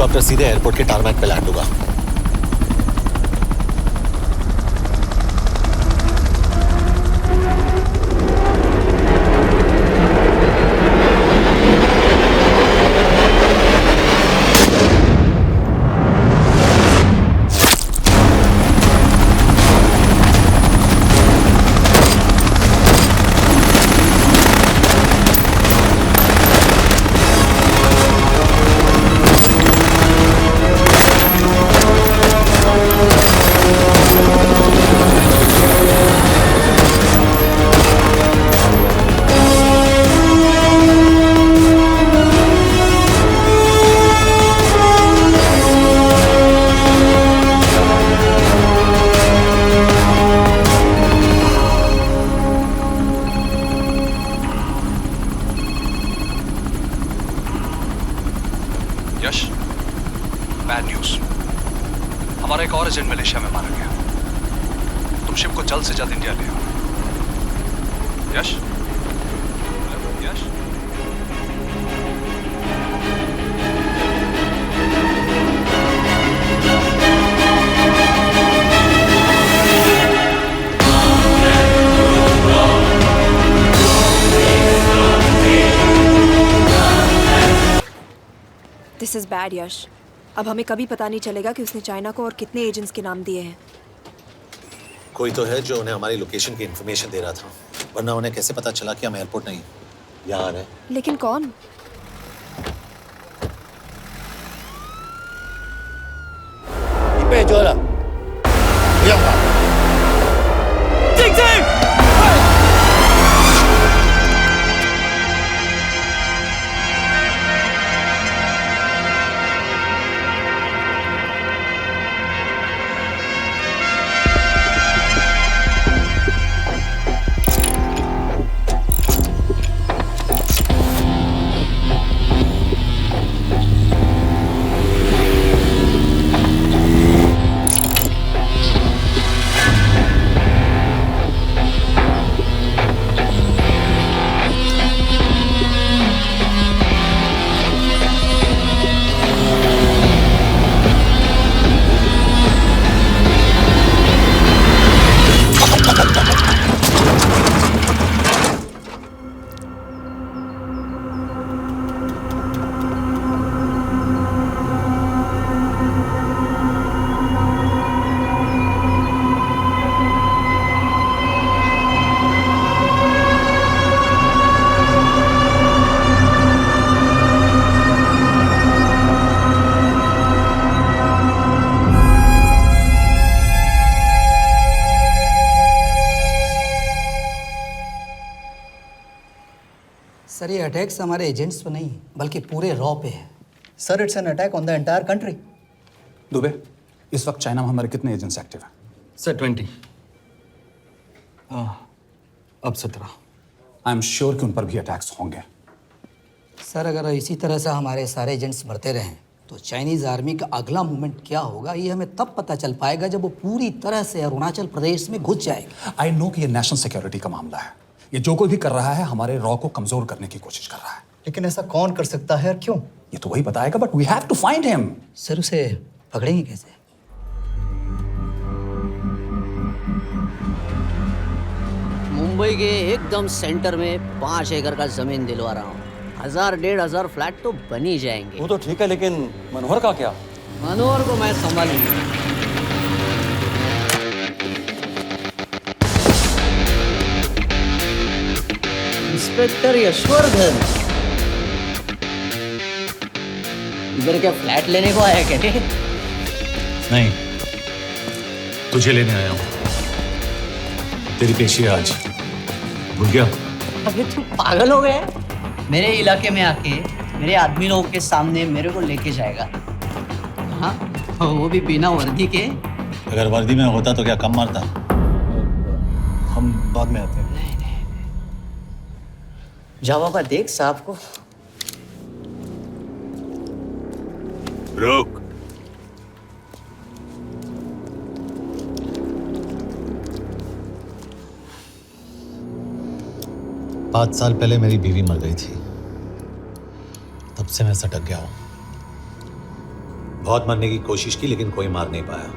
Helicopter सीधे airport के tarmac पे लैंड होगा। यश, बैड न्यूज। हमारा एक और एजेंट मलेशिया में मारा गया। तुम शिप को जल्द से जल्द इंडिया ले आओ। यश, यश। दिस इज बैड यश। अब हमें कभी पता नहीं चलेगा कि उसने चाइना को और कितने एजेंट्स के नाम दिए हैं। कोई तो है जो उन्हें हमारी लोकेशन की इंफॉर्मेशन दे रहा था, वरना उन्हें कैसे पता चला कि हम एयरपोर्ट नहीं यहाँ आ रहे हैं? लेकिन कौन? सर ये अटैक्स हमारे एजेंट्स पे नहीं बल्कि पूरे रॉ पे है। Sir it's an attack on the entire country. Dubey, इस वक्त चाइना में हमारे कितने एजेंट्स एक्टिव हैं? सर 20। अब 17। आई एम श्योर कि उन पर भी अटैक्स होंगे। सर अगर इसी तरह से हमारे सारे एजेंट्स बढ़ते रहें तो चाइनीज़ आर्मी का अगला मूवमेंट क्या होगा ये हमें तब पता चल पाएगा जब वो पूरी तरह से अरुणाचल प्रदेश में घुस जाएगा। आई नो कि ये नेशनल सिक्योरिटी का मामला है। ये जो कोई भी कर रहा है हमारे रॉ को कमजोर करने की कोशिश कर रहा है। लेकिन ऐसा कौन कर सकता है और क्यों? ये तो वही बताएगा, but we have to find him. Sir उसे पकड़ेंगे कैसे? मुंबई के एकदम सेंटर में 5 एकड़ का जमीन दिलवा रहा हूँ। 1000-1500 फ्लैट तो बन ही जाएंगे। वो तो ठीक है, लेकिन मनोहर का क्या? मनोहर को मैं संभालूंगा। इंस्पेक्टर यशवर्धन, इधर क्या फ्लैट लेने को आया क्या? नहीं, तुझे लेने आया हूँ। तेरी पेशी है आज, भूल गया? अबे तू पागल हो गया है? मेरे इलाके में आके मेरे आदमी लोगों के सामने मेरे को लेके जाएगा? हाँ, वो भी बिना वर्दी के। अगर वर्दी में होता तो क्या कम मारता? हम बाद में आते हैं। जा बाबा, देख साहब को। रुक। पाँच साल पहले मेरी बीवी मर गई थी, तब से मैं सटक गया हूं। बहुत मरने की कोशिश की लेकिन कोई मार नहीं पाया।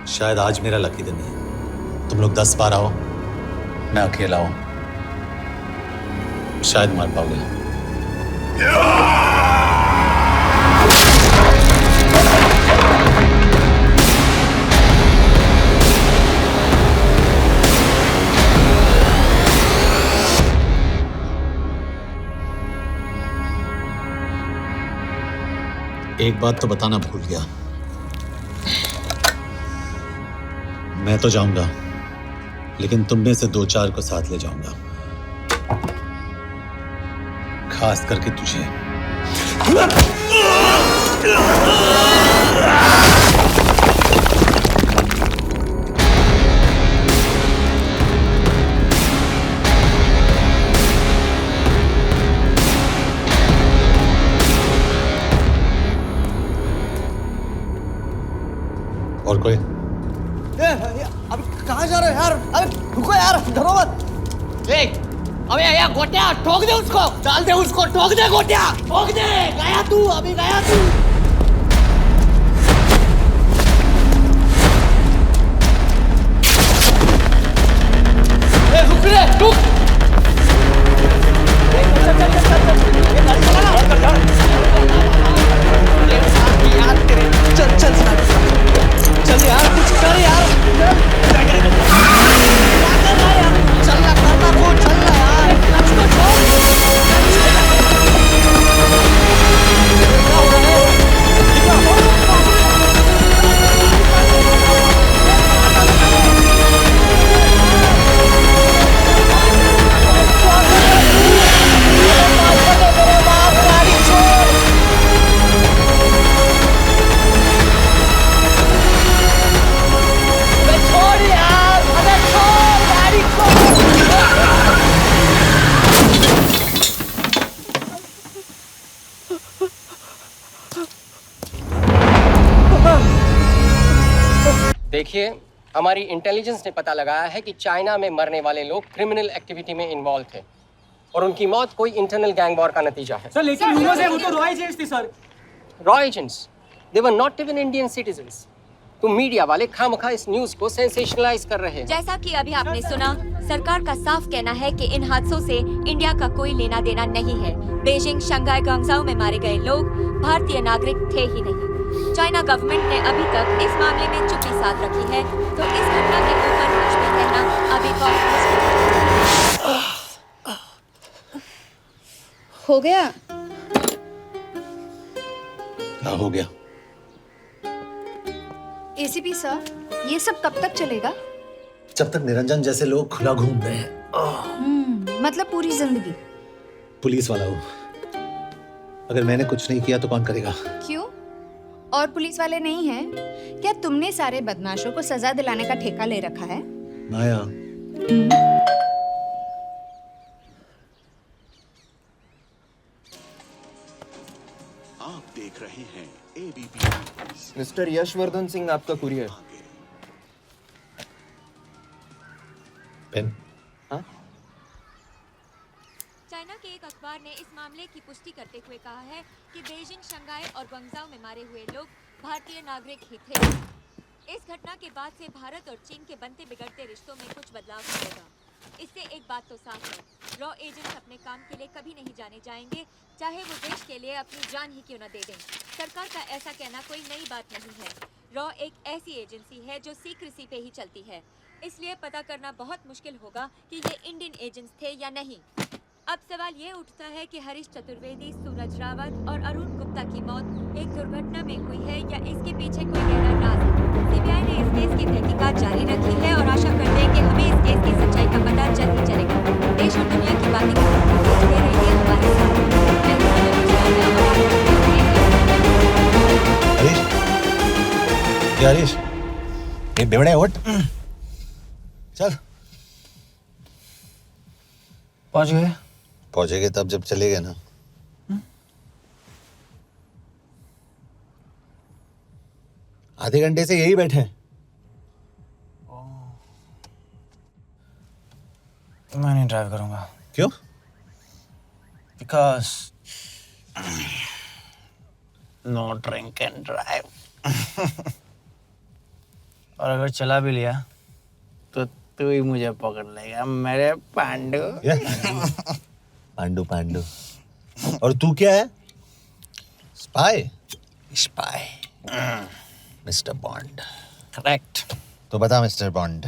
शायद आज मेरा लकी दिन है। तुम लोग 10 बार आओ, मैं अकेला हूं, शायद मार पाओगे। एक बात तो बताना भूल गया, मैं तो जाऊंगा लेकिन तुम में से 2-4 को साथ ले जाऊंगा, खास करके तुझे। और कोई? अभी कहाँ जा रहे हो यार? अरे रुको यार, डरो मत। अबे या गोटिया, ठोक दे उसको, डाल दे उसको, ठोक दे गोटिया, ठोक दे। गया तू, अभी गया तू। रुक रे, रुक। चल चल चल चल, ये गाड़ी चला ना। यार तेरे, चल चल चल यार, कुछ कर यार। चल ना, करना को, चल ना यार, कुछ तो छोड़। देखिए, हमारी इंटेलिजेंस ने पता लगाया है कि चाइना में मरने वाले लोग क्रिमिनल एक्टिविटी में इन्वॉल्व थे और उनकी मौत कोई इंटरनल गैंग वॉर का नतीजा है। सर लेकिन ह्यूमर्स है, वो तो रॉ एजेंट्स थी sir. Raw agents, they were not even Indian citizens. तो मीडिया वाले खामखा इस न्यूज को सेंसेशनलाइज कर रहे हैं। जैसा कि अभी आपने सुना, सरकार का साफ कहना है कि इन हादसों से इंडिया का कोई लेना देना नहीं है। बीजिंग, शंघाई, ग्वांगझाओ में मारे गए लोग भारतीय नागरिक थे ही नहीं। चाइना गवर्नमेंट ने अभी तक इस मामले में चुप्पी साध रखी है, तो इस घटना के ऊपर कुछ भी कहना अभी बहुत मुश्किल हो गया। हाँ, हो गया। एसीपी सर, ये सब कब तक चलेगा? जब तक निरंजन जैसे लोग खुला घूम रहे हैं। मतलब पूरी जिंदगी? पुलिस वाला हूँ, अगर मैंने कुछ नहीं किया तो कौन करेगा? क्यों? और पुलिस वाले नहीं हैं? क्या तुमने सारे बदमाशों को सजा दिलाने का ठेका ले रखा है? माया, आप देख रहे हैं एबीपी। मिस्टर यशवर्धन सिंह, आपका कुरियर। पेन? है। चाइना के एक अखबार ने इस मामले की पुष्टि करते हुए कहा है कि बीजिंग, शंघाई और ग्वांगझाओ में मारे हुए लोग भारतीय नागरिक ही थे। इस घटना के बाद से भारत और चीन के बनते बिगड़ते रिश्तों में कुछ बदलाव होगा। इससे एक बात तो साफ है, रॉ एजेंट्स अपने काम के लिए कभी नहीं जाने जाएंगे, चाहे वो देश के लिए अपनी जान ही क्यों न दे दें। सरकार का ऐसा कहना कोई नई बात नहीं है। रॉ एक ऐसी एजेंसी है जो सीक्रेसी पे ही चलती है, इसलिए पता करना बहुत मुश्किल होगा कि ये इंडियन एजेंट्स थे या नहीं। अब सवाल ये उठता है कि हरीश चतुर्वेदी, सूरज रावत और अरुण गुप्ता की मौत एक दुर्घटना में हुई है या इसके पीछे कोई गहरा राज है। सीबीआई ने इस केस की तहकीकात जारी रखी है और आशा करते हैं कि हमें इस केस की सच्चाई का पता जल्द ही चलेगा। देश और दुनिया की बातें देखते रहिए हमारे साथ। हरीश, ये बेवड़े उठ, चल। पहुंच गए? पहुंचेंगे तब जब चले गए ना। आधे घंटे से यही बैठे हैं। मैं नहीं ड्राइव करूंगा। क्यों? Because no drink and drive. और अगर चला भी लिया तो तू ही मुझे पकड़ लेगा मेरे पांडु। पांडु पांडु। और तू क्या है? Spy? Spy. Mister bond. Correct. तो बता मिस्टर बॉन्ड,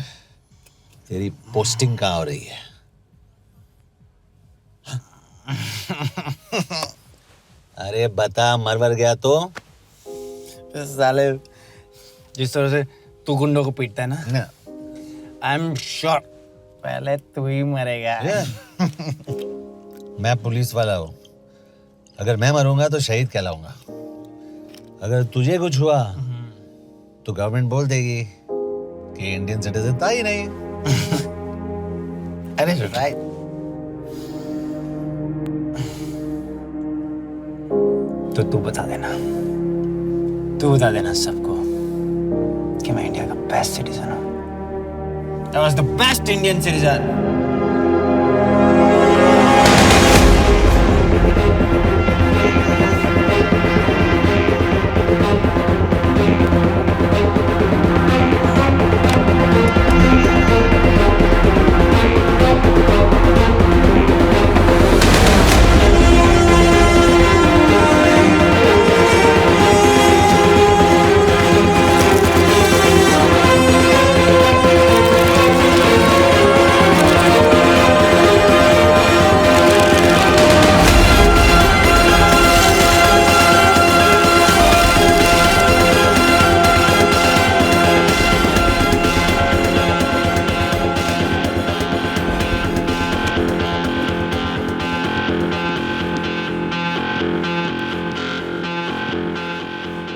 तेरी पोस्टिंग कहाँ हो रही है? अरे बता, मरवर गया तो? साले जिस तरह से तू गुंडों को पीटता है ना, आई एम श्योर पहले तू ही मरेगा। मैं पुलिस वाला हूँ, अगर मैं मरूंगा तो शहीद कहलाऊंगा। अगर तुझे कुछ हुआ तो गवर्नमेंट बोल देगी कि इंडियन सिटीजन था ही नहीं। अरे राइट। तो तू बता देना सबको कि मैं इंडिया का बेस्ट सिटीजन हूँ। I was the best Indian citizen.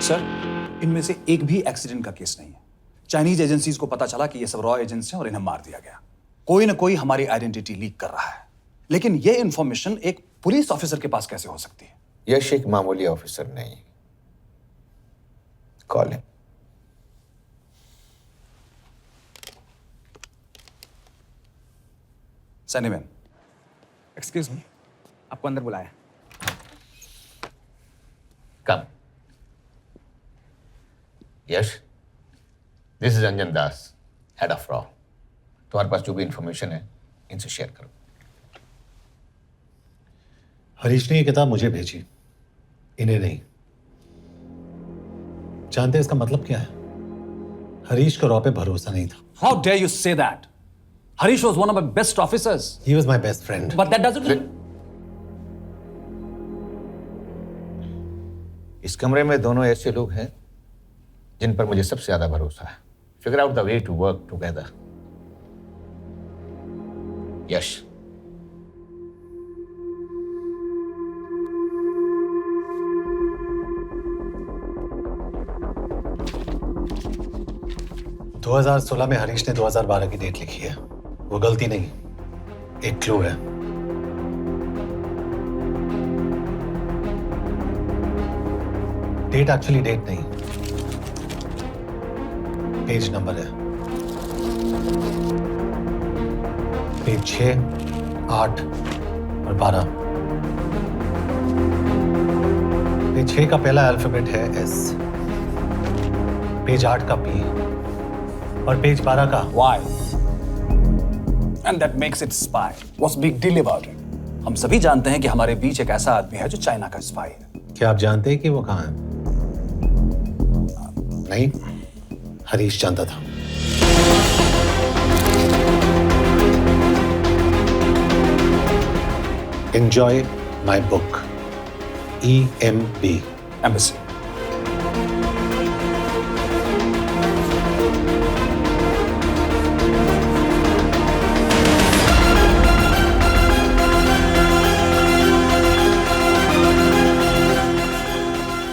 Sir, इनमें से एक भी एक्सीडेंट का केस नहीं है। चाइनीज एजेंसीज को पता चला कि ये सब रॉ एजेंट्स हैं और इन्हें मार दिया गया। कोई ना कोई हमारी आइडेंटिटी लीक कर रहा है, लेकिन ये इंफॉर्मेशन एक पुलिस ऑफिसर के पास कैसे हो सकती है? यश एक मामूली ऑफिसर नहीं। Call him. सनीमैन। एक्सक्यूज मी, आपको अंदर बुलाया। Come. Yash, this is Anjan Das, head of रॉ। तुम्हारे पास जो भी इंफॉर्मेशन है इनसे शेयर करो। हरीश ने ये किताब मुझे भेजी, इन्हें नहीं। जानते हैं इसका मतलब क्या है? हरीश को रॉ पे भरोसा नहीं था। How dare you say that? Harish was one of my best officers. He was my best friend. But that doesn't. इस कमरे में दोनों ऐसे लोग हैं जिन पर मुझे सबसे ज्यादा भरोसा है। Figure out the way to work together. Yash, दो 2016 में हरीश ने 2012 की डेट लिखी है। वो गलती नहीं, एक क्लू है। डेट एक्चुअली डेट नहीं, पेज नंबर है। पेज 6, 8 और 12। पेज 6 का पहला अल्फाबेट है S, पेज 8 का P और पेज 12 का Why? And that makes it spy. What's big deal about it? हम सभी जानते हैं कि हमारे बीच एक ऐसा आदमी है जो चाइना का स्पाई है। क्या आप जानते हैं कि वो कहाँ है? नहीं, हरीश जानता था। Enjoy my book. EMB. Embassy.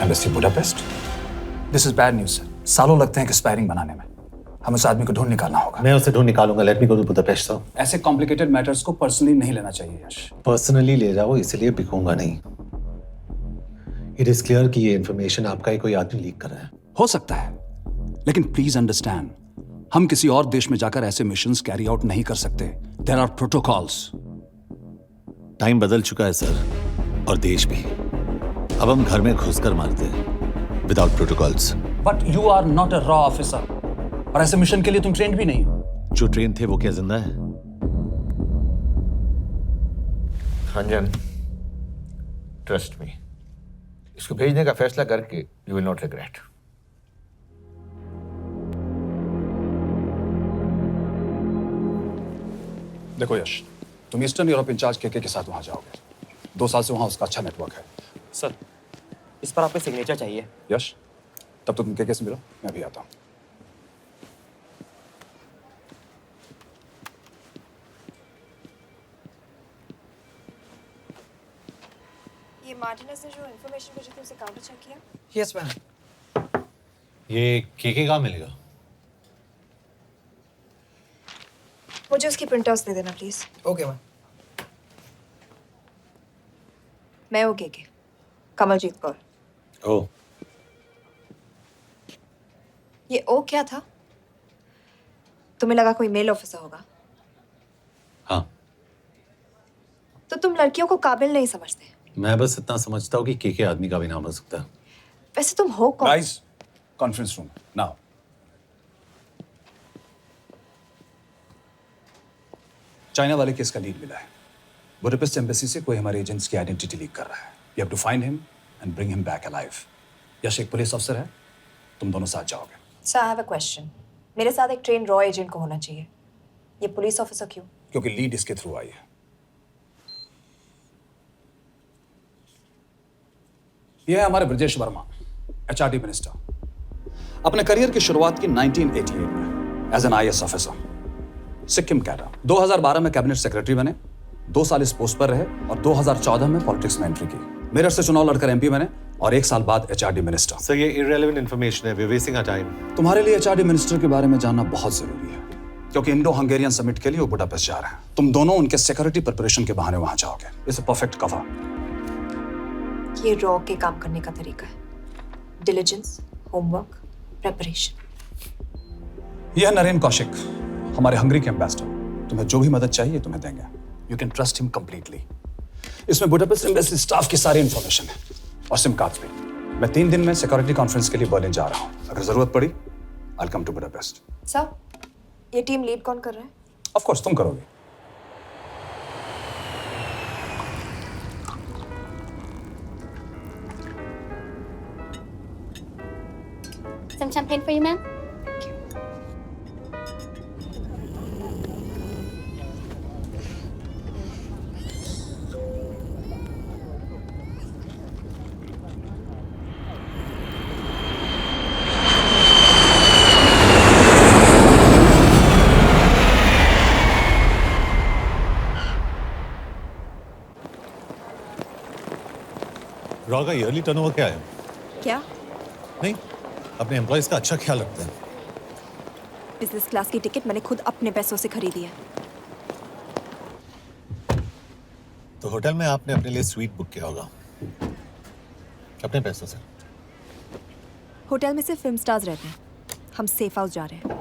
Embassy Budapest. This is bad news, sir. सालों लगते हैं एक्सपायरिंग बनाने में। हमें उस आदमी को ढूंढ निकालना होगा। मैं उसे ढूंढ निकालूंगा। Let me go to Budapest sir. ऐसे कॉम्प्लिकेटेड मैटर्स को पर्सनली नहीं लेना चाहिए यश। पर्सनली ले जाओ, इसलिए बिकूंगा नहीं। इट इज क्लियर कि ये इंफॉर्मेशन आपका ही कोई आदमी लीक कर रहा है। हो सकता है, लेकिन प्लीज अंडरस्टैंड, हम किसी और देश में जाकर ऐसे मिशंस कैरी आउट नहीं कर सकते। There are protocols. टाइम बदल चुका है सर, और देश भी। अब हम घर में घुसकर मारते हैं। without protocols. But you are not a रॉ ऑफिसर, और ऐसे मिशन के लिए तुम ट्रेंड भी नहीं हो। जो ट्रेन थे वो क्या जिंदा है? अंजन, ट्रस्ट मी, इसको भेजने का फैसला करके यू विल नॉट रिग्रेट। देखो यश, तुम ईस्टर्न यूरोप इंचार्ज केके के साथ वहां जाओगे। 2 साल से वहां उसका अच्छा नेटवर्क है। सर, इस पर आपका सिग्नेचर चाहिए। यश, तब तो तुम केके से मिलो, मैं भी आता हूँ। ये मार्टिनेस ने जो इन्फॉर्मेशन भेजी थी उसे काउंटर चेक किया? Yes ma'am. ये केके कहाँ मिलेगा? मुझे उसकी प्रिंटआउट्स दे देना प्लीज। Okay ma'am. मैं हूँ केके, कमलजीत कौर। ओ, ये ओ क्या था? तुम्हें लगा कोई मेल ऑफिसर होगा? हाँ। तो तुम लड़कियों को काबिल नहीं समझते? मैं बस इतना समझता हूँ कि केके आदमी का भी नाम हो सकता है। वैसे तुम हो कौन? Guys, conference room now. China वाले केस का लीड मिला है। बुडापेस्ट एम्बेसी से कोई हमारे एजेंट्स की आइडेंटिटी लीक कर रहा है। You have to find him and bring him back alive. Yash एक पुलिस अफसर है, तुम दोनों साथ जाओगे। Sir, I have a question. मेरे साथ एक ट्रेन रॉ एजेंट को होना चाहिए। ये पुलिस ऑफिसर क्यों? क्योंकि लीड इसके थ्रू आई है। यह है हमारे ब्रजेश वर्मा, एचआरडी मिनिस्टर। अपने करियर की शुरुआत की 1988 में as an IAS officer, Sikkim cadre. 2012 में कैबिनेट सेक्रेटरी बने, 2 साल इस पोस्ट पर रहे और 2014 में पॉलिटिक्स में एंट्री की। मेरठ से चुनाव लड़कर एमपी बने और 1 साल बाद एचआरडी मिनिस्टर। सर, ये इररेलेवेंट इंफॉर्मेशन है, we are wasting our time. तुम्हारे लिए एचआरडी मिनिस्टर के बारे में जानना बहुत जरूरी है, क्योंकि इंडो हंगेरियन समिट के लिए वो बुडापेस्ट जा रहे हैं। तुम दोनों उनके सिक्योरिटी प्रिपरेशन के बहाने वहां जाओगे। It's a perfect cover. ये रॉ के काम करने का तरीका है। Diligence, homework, preparation. यह नरेन कौशिक, हमारे हंगरी के एम्बेसडर। तुम्हें जो भी मदद चाहिए तुम्हें देंगे। You can trust him completely. इसमें बुडापेस्ट एम्बेसी स्टाफ की सारी इंफॉर्मेशन है और सिम कार्ड्स भी। मैं 3 दिन में सिक्योरिटी कॉन्फ्रेंस के लिए बर्लिन जा रहा हूँ। अगर जरूरत पड़ी I will come to Budapest. Sir, ये टीम लीड कौन कर रहा है? ऑफ कोर्स तुम करोगे। Some champagne for you, ma'am? Raw का ईयरली टर्नओवर क्या है? क्या? नहीं, अपने एम्प्लॉइज का अच्छा ख्याल रखते हैं। बिजनेस क्लास की टिकट मैंने खुद अपने पैसों से खरीदी है। तो होटल में आपने अपने लिए स्वीट बुक किया होगा अपने पैसों से। होटल में सिर्फ फिल्म स्टार्स रहते हैं। हम सेफ हाउस जा रहे हैं।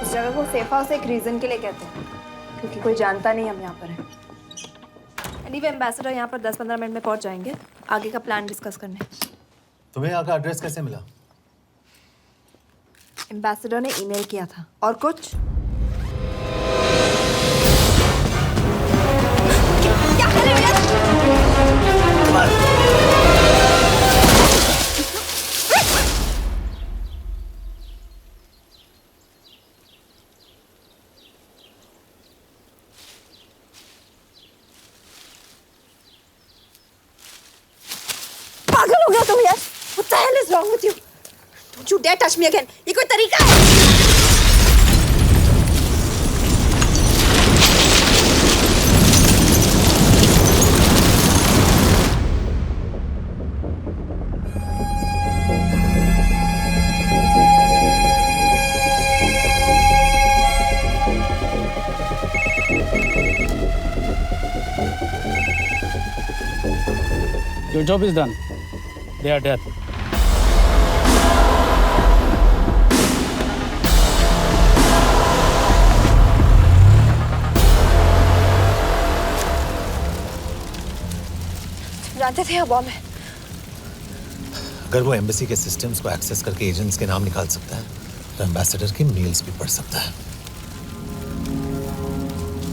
जगह को सेफ हाउस एक रीजन के लिए कहते हैं, क्योंकि कोई जानता नहीं हम यहाँ पर हैं। एनीवे, एम्बेसडर यहाँ पर 10-15 मिनट में पहुँच जाएंगे आगे का प्लान डिस्कस करने। तुम्हें यहाँ का एड्रेस कैसे मिला? एम्बेसडर ने ईमेल किया था। और कुछ? क्या कर रहे हो? पागल हो गया तुम यार? What the hell is wrong with you? Don't you dare touch me again. ये कोई तरीका है? Your job is done. They are dead. जानते थे यहाँ बॉम्ब है। अगर वो एम्बेसी के सिस्टम्स को एक्सेस करके एजेंट्स के नाम निकाल सकता है तो एम्बेसडर की मेल्स भी पढ़ सकता है।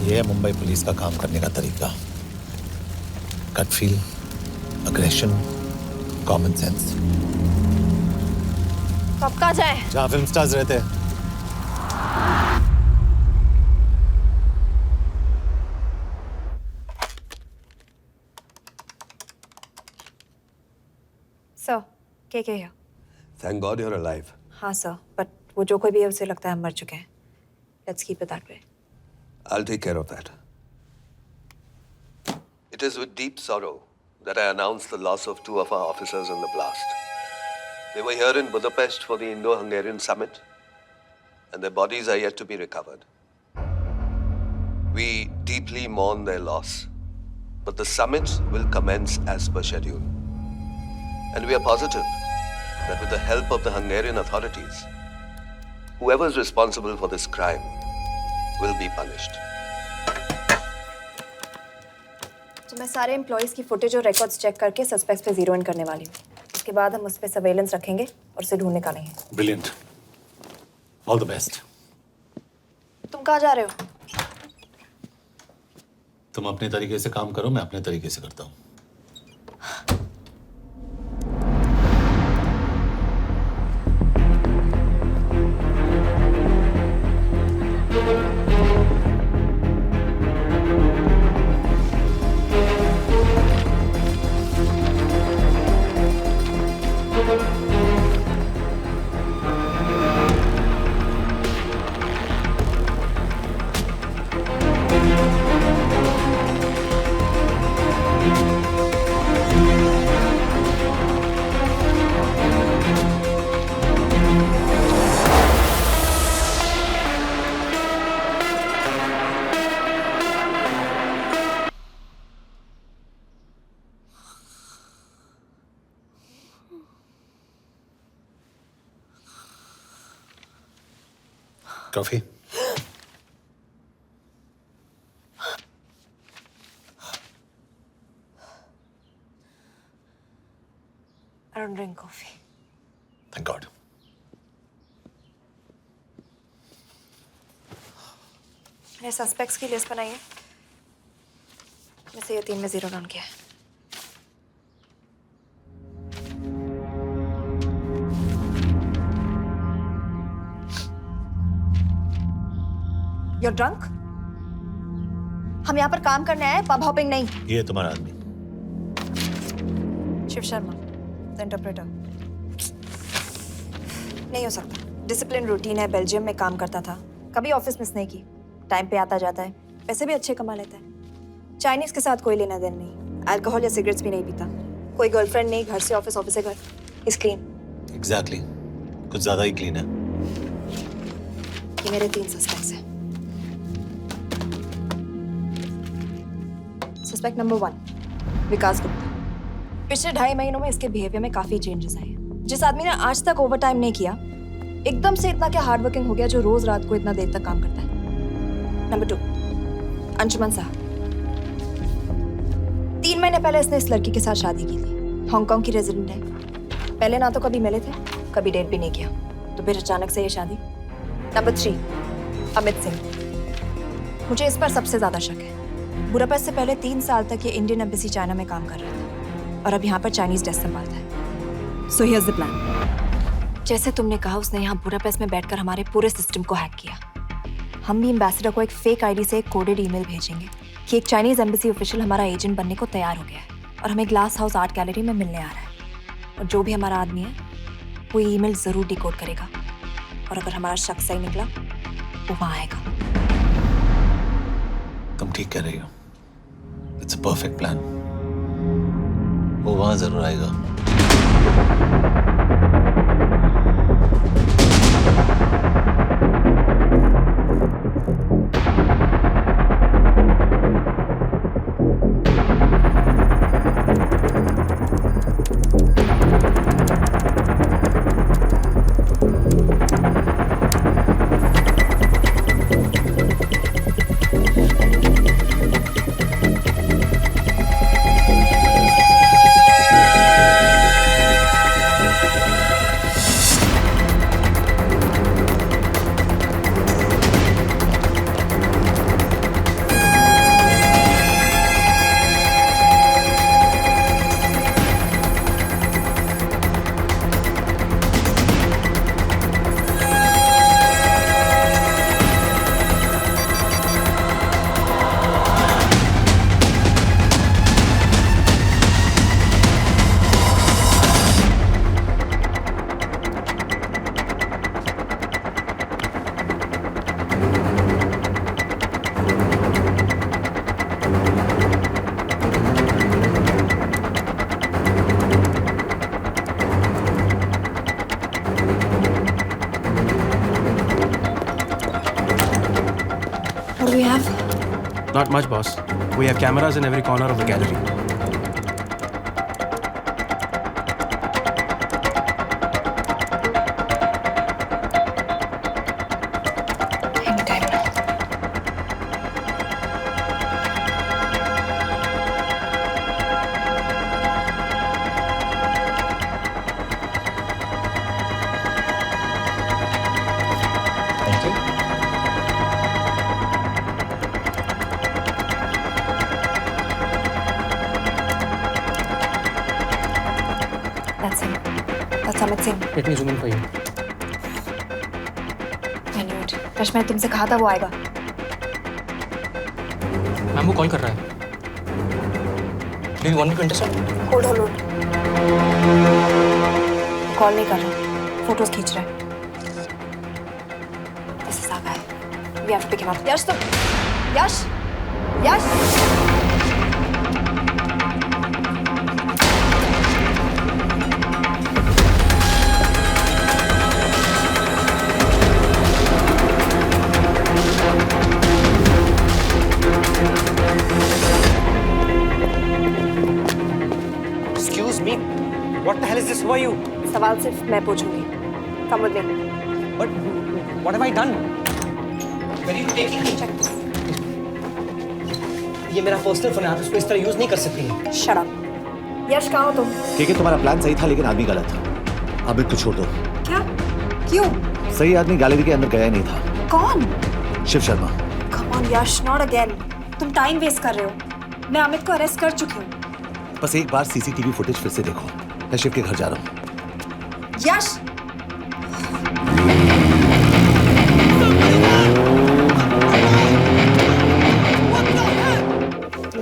ये है मुंबई पुलिस का काम करने का तरीका। Gut feel, aggression, common sense. कब कहाँ जाए? जहाँ फिल्म स्टार्स रहते हैं। सर, के here? Thank God you're alive. हाँ सर, बट वो जो कोई भी है उसे लगता है हम मर चुके हैं। Let's keep it that way. I'll take care of that. It is with deep sorrow that I announce the loss of 2 of our officers in the blast. They were here in Budapest for the Indo-Hungarian summit, and their bodies are yet to be recovered. We deeply mourn their loss, but the summit will commence as per schedule. And we are positive that with the help of the Hungarian authorities, whoever is responsible for this crime will be punished. तो मैं सारे employees की footage और records check करके suspects पे zero in करने वाली हूँ। उसके बाद हम उस पर सर्वेलेंस रखेंगे और उसे ढूंढ निकालेंगे। ब्रिलियंट। All the best. तुम कहाँ जा रहे हो? तुम अपने तरीके से काम करो, मैं अपने तरीके से करता हूँ। Coffee? I don't drink coffee. Thank God. मैंने सस्पेक्ट्स की लिस्ट बनाई है। मैं से ये 3 में जीरो डाउन किया है। You're drunk? हम यहाँ पर काम करने आए, पब हॉपिंग नहीं। ये है तुम्हारा आदमी। Shiv Sharma, the interpreter. नहीं हो सकता। डिसिप्लिन रूटीन है, बेल्जियम में काम करता था, कभी ऑफिस मिस नहीं की, टाइम पे आता जाता है, पैसे भी अच्छे कमा लेता है। चाइनीज के साथ कोई लेना देना नहीं, अल्कोहल या सिगरेट्स भी नहीं पीता, कोई गर्लफ्रेंड नहीं, घर से ऑफिस, ऑफिस से घर। Is clean. एग्जैक्टली, कुछ ज्यादा ही क्लीन है। ये मेरे 3 सस्पेक्ट्स हैं। सस्पेक्ट नंबर 1, विकास गुप्ता। पिछले 2.5 महीनों में इसके बिहेवियर में काफी चेंजेस आए हैं। जिस आदमी ने आज तक ओवर टाइम नहीं किया, एकदम से इतना क्या हार्ड वर्किंग हो गया जो रोज रात को इतना देर तक काम करता है। नंबर 2, अंशुमन साहब। 3 महीने पहले इसने इस लड़की के साथ शादी की थी, हांगकांग की रेजिडेंट है। पहले ना तो कभी मिले थे, कभी डेट भी नहीं किया, तो फिर अचानक से ये शादी। नंबर 3, अमित सिंह। मुझे इस पर सबसे ज्यादा शक है। बुडापेस्ट से पहले 3 साल तक ये इंडियन एम्बेसी चाइना में काम कर रहा था और अब यहाँ पर चाइनीज डेस्क संभालता है। So here's the plan. जैसे तुमने कहा, उसने यहाँ बुडापेस्ट में बैठकर हमारे पूरे सिस्टम को हैक किया। हम भी एम्बेसडर को एक फेक आईडी से एक कोडेड ईमेल भेजेंगे कि एक चाइनीज एम्बेसी ऑफिशियल हमारा एजेंट बनने को तैयार हो गया है और हमें ग्लास हाउस आर्ट गैलरी में मिलने आ रहा है। और जो भी हमारा आदमी है वो ईमेल जरूर डिकोड करेगा और अगर हमारा शक सही निकला वो वहाँ आएगा। तुम ठीक कह रही हो। It's a perfect plan. वो वहां जरूर आएगा। do we have? Not much, boss. We have cameras in every corner of the gallery. Anytime now. Thank you. That's him. That's Amit Singh. Let me zoom in for you. I knew it. यश मैंने तुमसे कहा था वो आएगा. Ma'am वो call कर रहा है. Do you want me to intercept? Hold. Call नहीं कर रहा. फोटोज खींच रहा है. This is our guy. We have to pick him up. यश तुम. यश. Excuse me. What the hell is this? Who are you? सवाल सिर्फ मैं पूछूंगी. Come with me. But what have I done? Where are you taking me? Check this. ये मेरा personal phone है, आप इसको इस तरह यूज नहीं कर सकती. Shut up. यश कहाँ हो तुम? ठीक है, तुम्हारा प्लान सही था लेकिन आदमी गलत था. अमित को छोड़ दो. क्या? क्यों? सही आदमी गैलरी के अंदर गया नहीं था. कौन? Shiv Sharma. Come on Yash, not again. तुम टाइम वेस्ट कर रहे हो. मैं अमित को अरेस्ट कर चुकी हूँ. बस एक बार सीसीटीवी फुटेज फिर से देखो. मैं शिव के घर जा रहा हूँ. यश.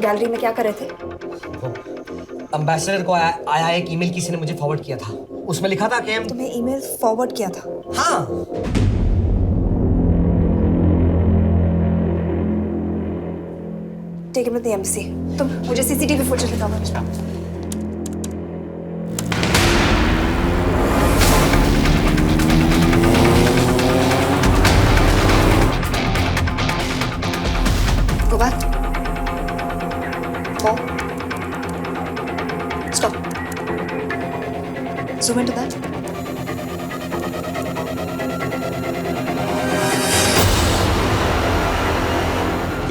गैलरी में क्या कर रहे थे? एम्बेसडर को आया एक ईमेल किसी ने मुझे फॉरवर्ड किया था. उसमें लिखा था कि तुम्हें ईमेल फॉरवर्ड किया था? हाँ. Take him to the embassy. तुम मुझे सीसीटीवी फुटेज दिखाओ. Go back. More. Stop. Zoom into that.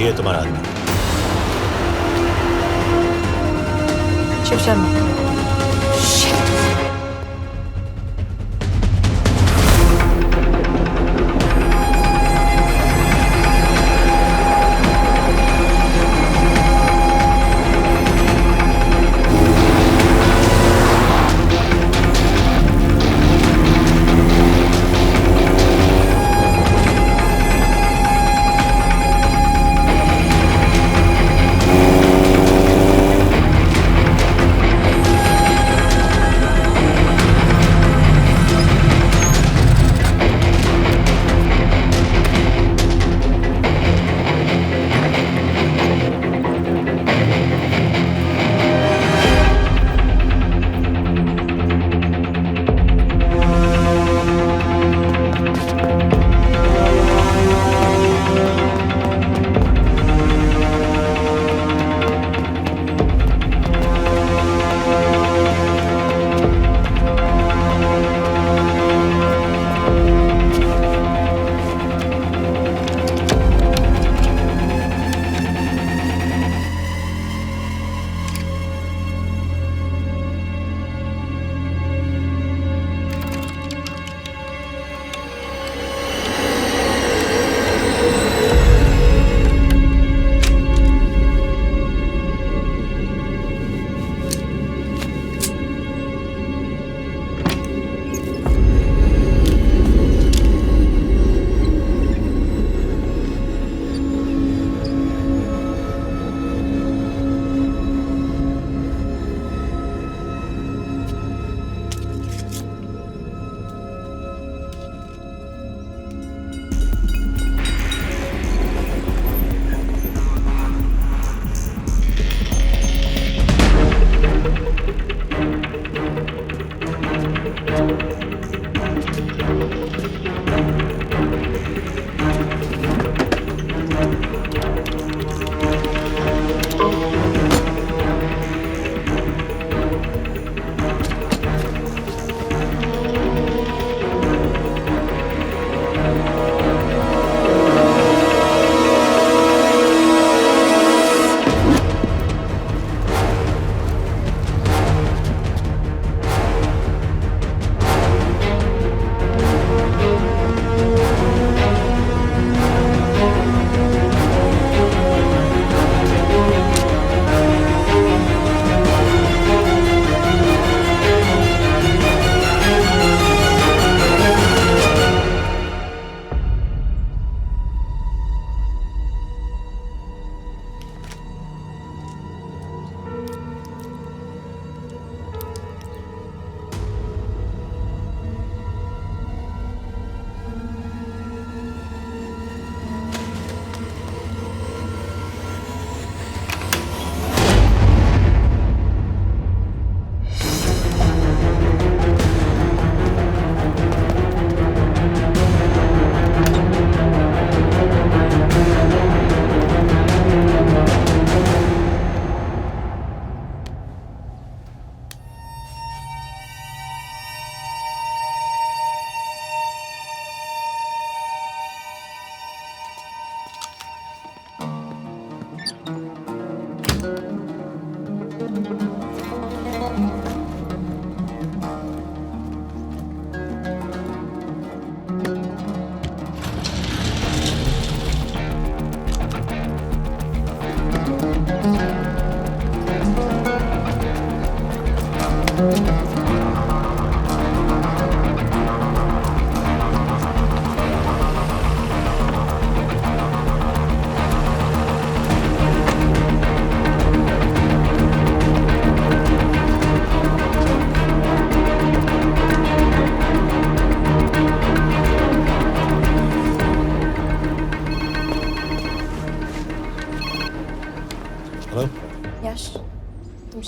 ये तुम्हारा आदमी. शिव शर्मा.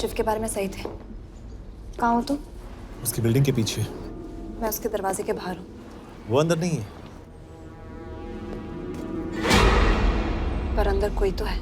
शिव के बारे में सही थे। कहाँ हो तुम? उसकी बिल्डिंग के पीछे। मैं उसके दरवाजे के बाहर हूँ। वो अंदर नहीं है। पर अंदर कोई तो है।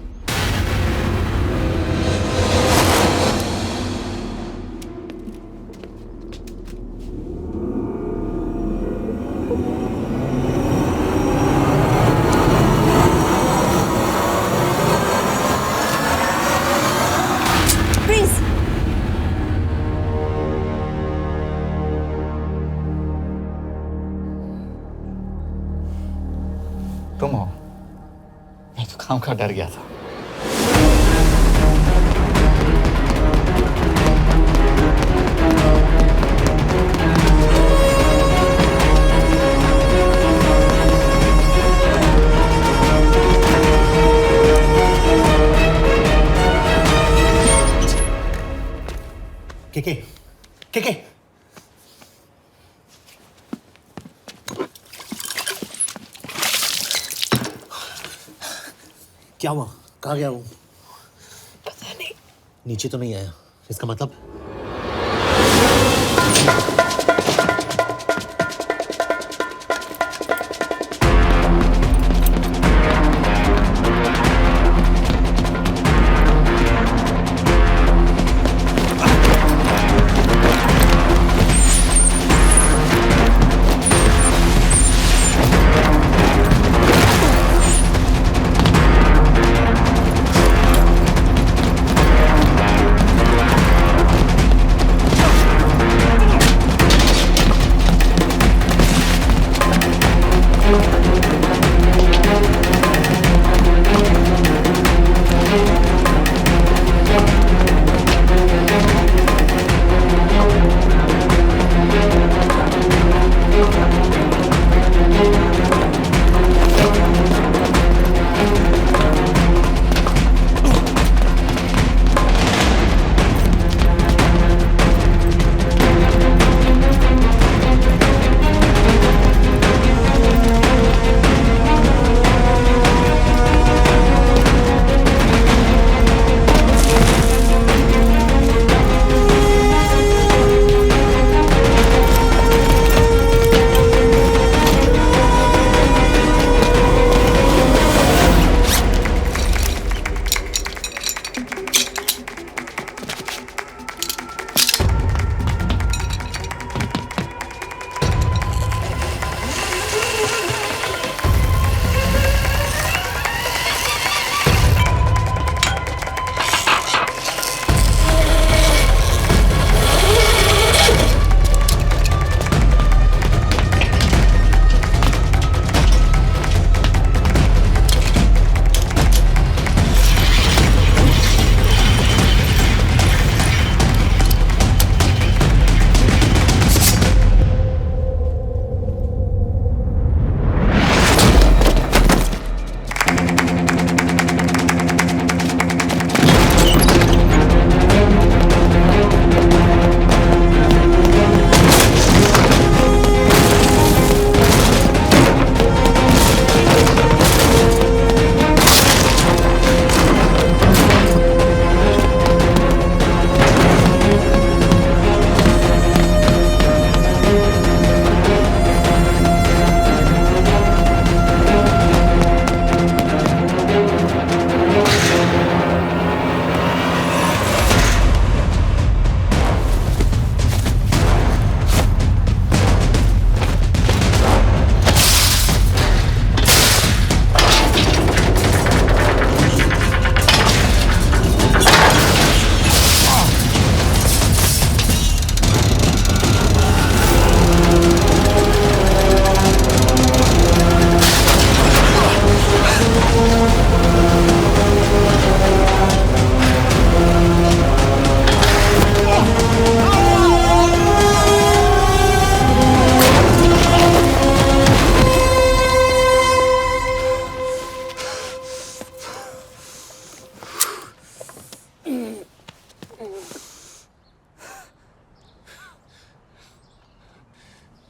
तुम हो? मैं तो काम का डर गया था। के क्या हुआ? कहाँ गया वो? पता नहीं। नीचे तो नहीं आया, इसका मतलब?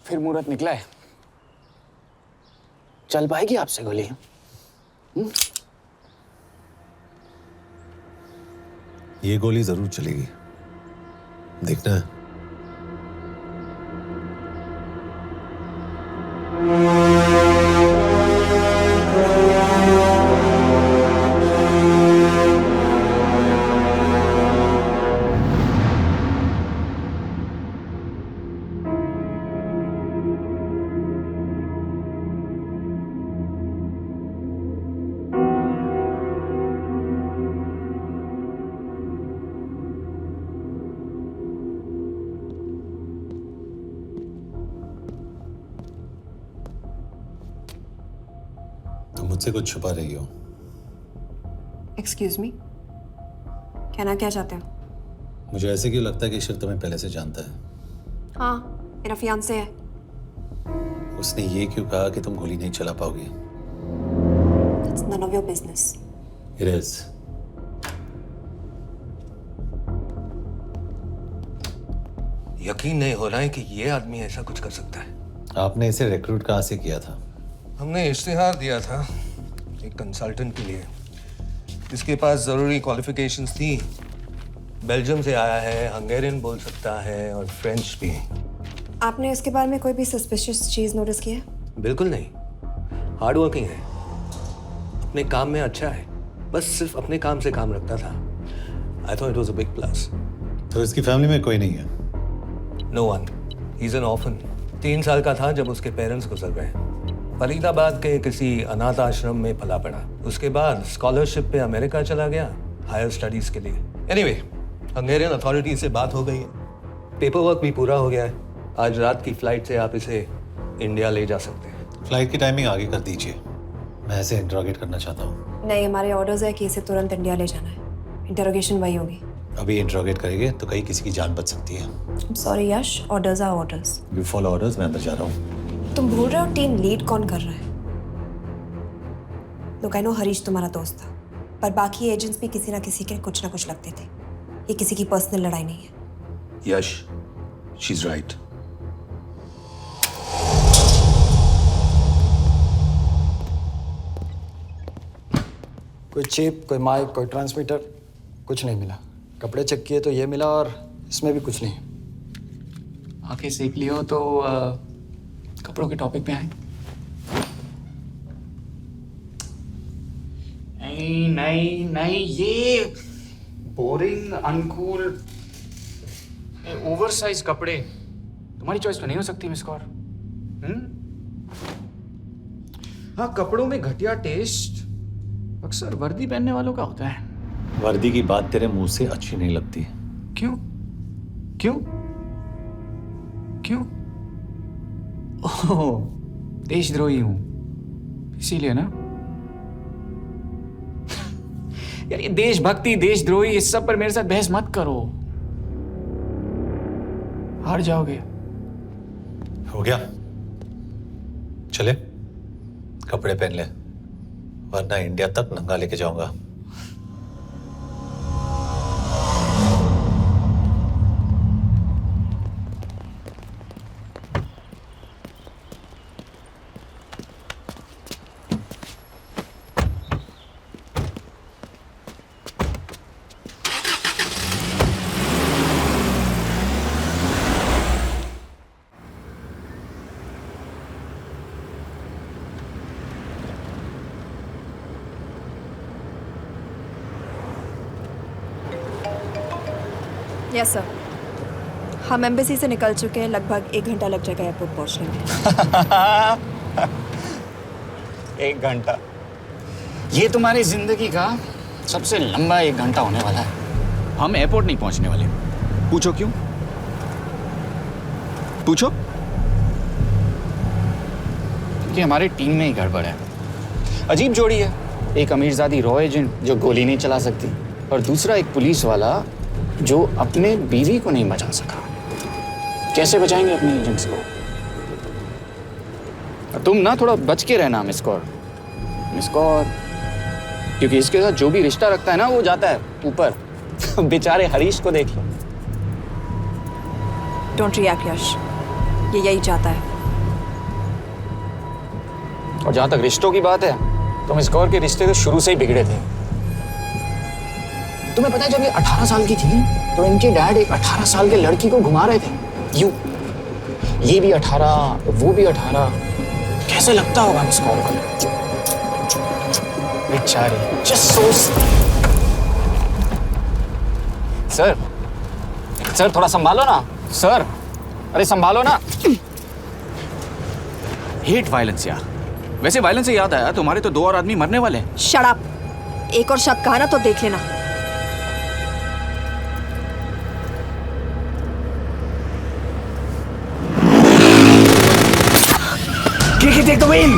फिर मुहूर्त निकला है। चल पाएगी आपसे गोली? ये गोली जरूर चलेगी। देखना है। तुम मुझसे कुछ छुपा रही हो। एक्सक्यूज मी, कहना क्या चाहते हो? मुझे ऐसे क्यों लगता है कि शिव तुम्हें पहले से जानता है? हाँ, मेरा फियांसे है। उसने ये क्यों कहा कि तुम गोली नहीं चला पाओगी? It's none of your business. It is. यकीन नहीं हो रहा है कि ये आदमी ऐसा कुछ कर सकता है। आपने इसे रिक्रूट कहाँ से किया था? हमने इश्तिहार दिया था एक कंसल्टेंट के लिए, जिसके पास ज़रूरी क्वालिफिकेशंस थी। बेल्जियम से आया है, हंगेरियन बोल सकता है और फ्रेंच भी। आपने इसके बारे में कोई भी सस्पिशियस चीज नोटिस की है? बिल्कुल नहीं, हार्ड वर्किंग है, अपने काम में अच्छा है, बस सिर्फ अपने काम से काम रखता था। I thought it was a big plus. तो इसकी फैमिली में कोई नहीं है? No one, he is an orphan. 3 साल का था जब उसके पेरेंट्स गुजर गए। फरीदाबाद के किसी अनाथ आश्रम में पला पड़ा। उसके बाद स्कॉलरशिप पे अमेरिका चला गया हायर स्टडीज के लिए। एनीवे, हंगेरियन अथॉरिटी से बात हो गई है, पेपर वर्क भी पूरा हो गया है। आज रात की फ्लाइट से आप इसे इंडिया ले जा सकते हैं। फ्लाइट की टाइमिंग आगे कर दीजिए, मैं इसे इंटरोगेट करना चाहता हूँ। नहीं, हमारे ऑर्डर्स है कि इसे तुरंत इंडिया ले जाना है। इंटरोगेशन वही होगी। अभी इंटरोगेट करेंगे तो कहीं किसी की जान बच सकती है। Sorry Yash, orders are orders. You follow orders, मैं अंदर जा रहा हूँ। तुम भूल रहे हो टीम लीड कौन कर रहा है? लोग आई नो हरीश तुम्हारा दोस्त था, पर बाकी एजेंट्स भी किसी ना किसी के कुछ ना कुछ लगते थे। ये किसी की पर्सनल लड़ाई नहीं है। यश, शी इज राइट। कोई चिप, कोई माइक, कोई ट्रांसमीटर, कुछ नहीं मिला। कपड़े चेक किए तो ये मिला और इसमें भी कुछ नहीं। आंखें सेक लियो तो कपड़ों के टॉपिक पे आए। नहीं नहीं नहीं, ये बोरिंग, अनकूल, ओवरसाइज कपड़े तुम्हारी चॉइस तो नहीं हो सकती मिस कौर। हाँ, कपड़ों में घटिया टेस्ट अक्सर वर्दी पहनने वालों का होता है। वर्दी की बात तेरे मुंह से अच्छी नहीं लगती। क्यों क्यों क्यों? ओह, देशद्रोही हूं इसीलिए ना। यार ये देशभक्ति, देशद्रोही, इस सब पर मेरे साथ बहस मत करो, हार जाओगे। हो गया, चले कपड़े पहन ले, वरना इंडिया तक नंगा लेके जाऊंगा। यस सर, हम एम्बेसी से निकल चुके हैं। लगभग 1 घंटा लग जाएगा एयरपोर्ट पहुंचने में। 1 घंटा? ये तुम्हारी जिंदगी का सबसे लंबा 1 घंटा होने वाला है। हम एयरपोर्ट नहीं पहुंचने वाले। पूछो क्यों? पूछो। क्योंकि हमारी टीम में ही गड़बड़ है। अजीब जोड़ी है, एक अमीरजादी रॉ एजेंट जो गोली नहीं चला सकती, और दूसरा एक पुलिस वाला जो अपने बीवी को नहीं बचा सका। कैसे बचाएंगे अपने एजेंट्स को? तुम ना थोड़ा बच के रहना मिस कौर, क्योंकि इसके साथ जो भी रिश्ता रखता है ना वो जाता है ऊपर। बेचारे हरीश को देख लो। डोंट रिएक्ट यश, ये यही चाहता है। और जहां तक रिश्तों की बात है तो मिस कौर के रिश्ते तो शुरू से ही बिगड़े थे। तुम्हें पता है जब ये 18 साल की थी तो इनके डैड एक 18 साल के लड़की को घुमा रहे थे यू। ये भी 18, वो भी 18। कैसे लगता होगा मिस कॉल को? बेचारे, जस्ट सो। सर थोड़ा संभालो ना सर। अरे संभालो ना। हेट वायलेंस यार। वैसे वायलेंस से याद आया, तुम्हारे तो 2 और आदमी मरने वाले हैं। Shut up. एक और शब्द कहा ना तो देख लेना। Take the wheel.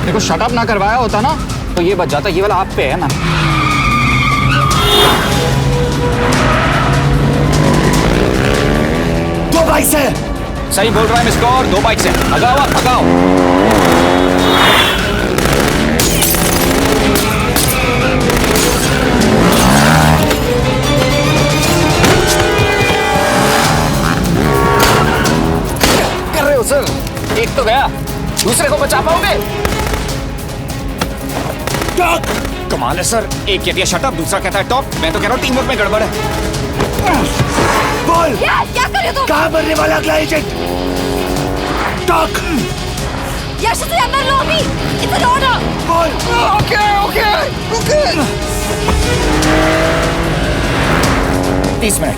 देखो शट अप ना करवाया होता ना तो ये बच जाता। ये वाला आप पे है ना। दो बाइक से। सही बोल रहा है मिस कौर, 2 बाइक से। भगाओ आप, भगाओ। कर रहे हो सर? एक तो गया, दूसरे को बचा पाओगे? कमाल है सर। एक कहती है शट अप, दूसरा कहता है टॉप। मैं तो कह रहा हूँ टीम वर्क में गड़बड़ है। बोल क्या कर रहे हो तुम? कहाँ मरने वाला अगला एजेंट? टॉक। यश से अंदर लो अभी। It's an order. बोल। ओके। 30 मिनट।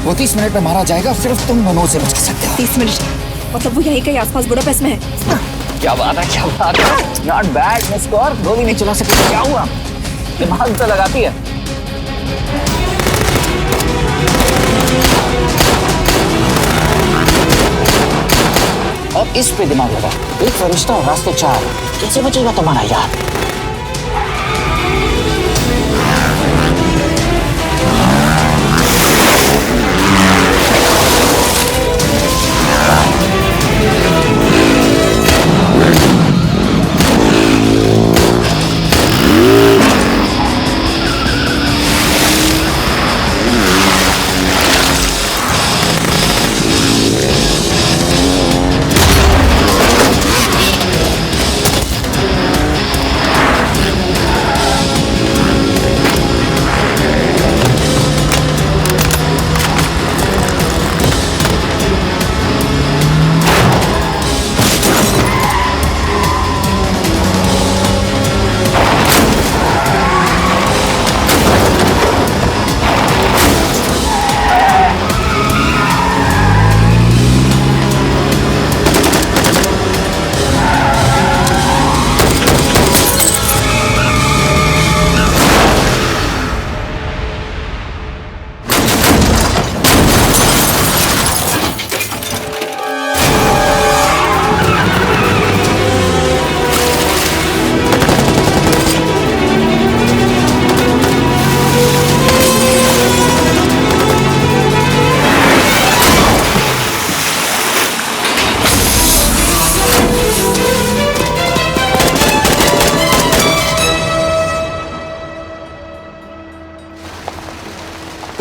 वो 30 मिनट में मारा जाएगा, सिर्फ तुम दोनों से बचा सकते हो। 30 मिनट मतलब वो यहीं कहीं आसपास बुडापेस्ट में है। क्या बात है। Not bad miss Kaur. गोली नहीं चला सकती। क्या हुआ? दिमाग तो लगाती है। और इस पे दिमाग लगा। एक फरिश्ता और रास्ते 4। कैसे बचेगा तुम्हारा यार?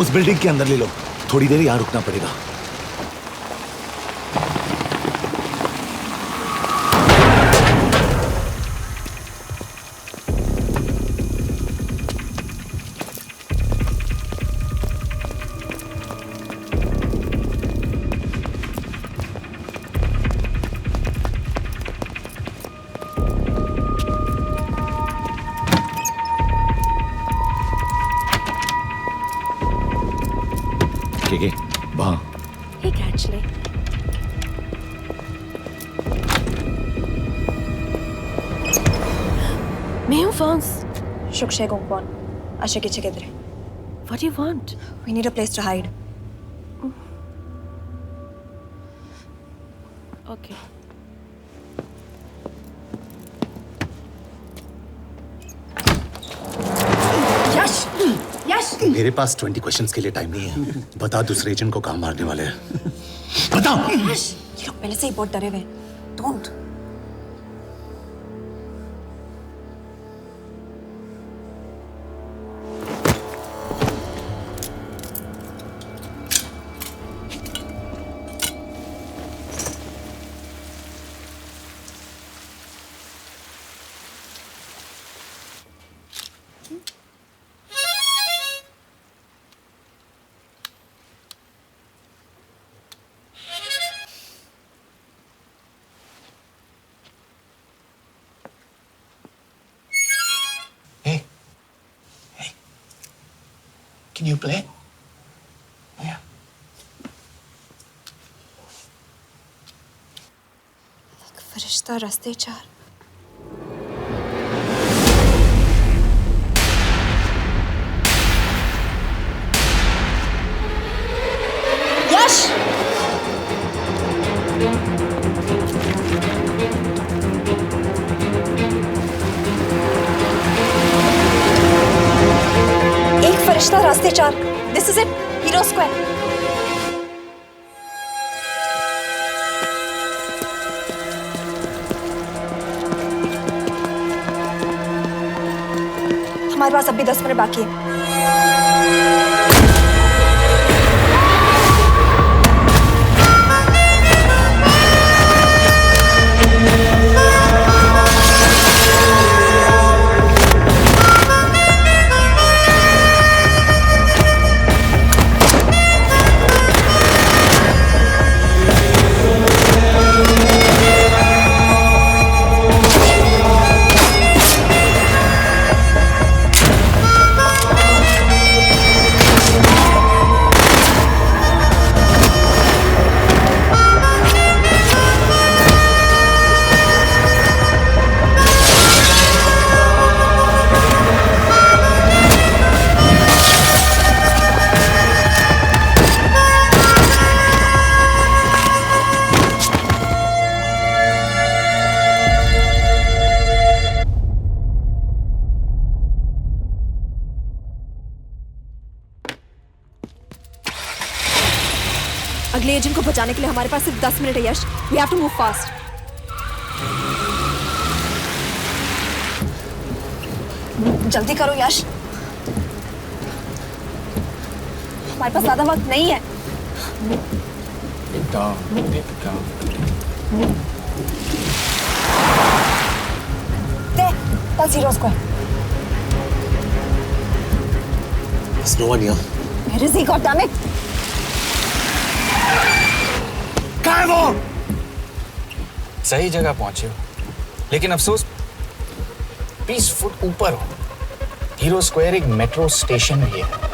उस बिल्डिंग के अंदर ले लो। थोड़ी देर यहां रुकना पड़ेगा। वहां। Hey, actually. मैं हूँ Fons. शुक्शे गोंगपॉन. आशा की चिकेदरे. What do you want? We need a place to hide. Okay. यश! मेरे पास 20 क्वेश्चंस के लिए टाइम नहीं है। बता दूसरे एजेंट को कहाँ मारने वाले हैं। बता। यश! ये लोग पहले से ही बहुत डरे हुए हैं। Don't. Can you play? Yeah. फरिश्ता रास्ते चार। यश! एक फरिश्ता रास्ते चार। This is it, hero square. हमारे पास अभी 10 मिनट बाकी है। अगले एजेंट को बचाने के लिए हमारे पास सिर्फ 10 मिनट है Yash. We have to move fast. जल्दी करो यश, हमारे पास ज्यादा वक्त नहीं है। That's Zero Square. There's no one here. Where is he? God damn it! कहाँ है वो? सही जगह पहुंचे हो, लेकिन अफसोस 20 फुट ऊपर हो। हीरो स्क्वायर एक मेट्रो स्टेशन भी है।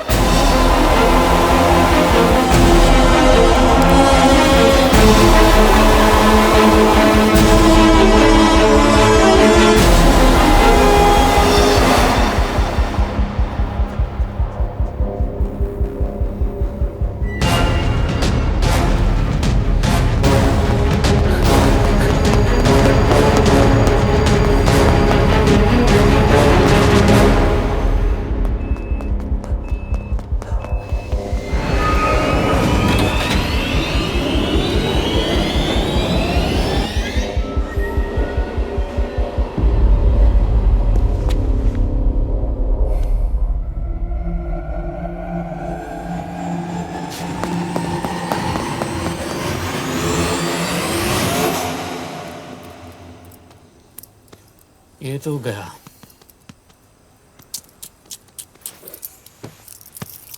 ये तो गया।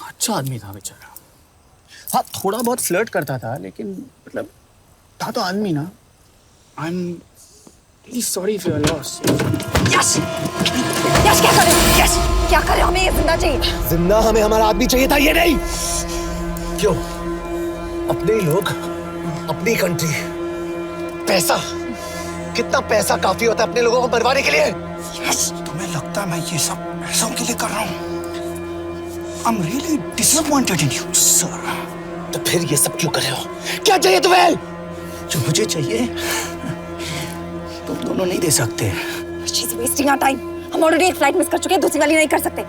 अच्छा आदमी था बेचारा। हाँ, थोड़ा बहुत फ्लर्ट करता था, लेकिन मतलब था तो आदमी ना। I am really sorry for your loss. Yash! Yash क्या कर रहे हो? यश क्या कर रहे हो? हमें ये जिंदा चाहिए। जिंदा हमें हमारा आदमी चाहिए था, ये नहीं। क्यों? अपने ही लोग, अपनी कंट्री, पैसा, कितना पैसा काफी होता है अपने लोगों को मरवाने के लिए? यस, तुम्हें लगता है मैं ये सब पैसों के लिए कर रहा हूँ? I'm really disappointed in you, sir. तो फिर ये सब क्यों कर रहे हो? क्या चाहिए तुम्हें? जो मुझे चाहिए तुम दोनों नहीं दे सकते। She's wasting our time. हम ऑलरेडी एक फ्लाइट मिस कर चुके हैं, दूसरी वाली नहीं कर सकते।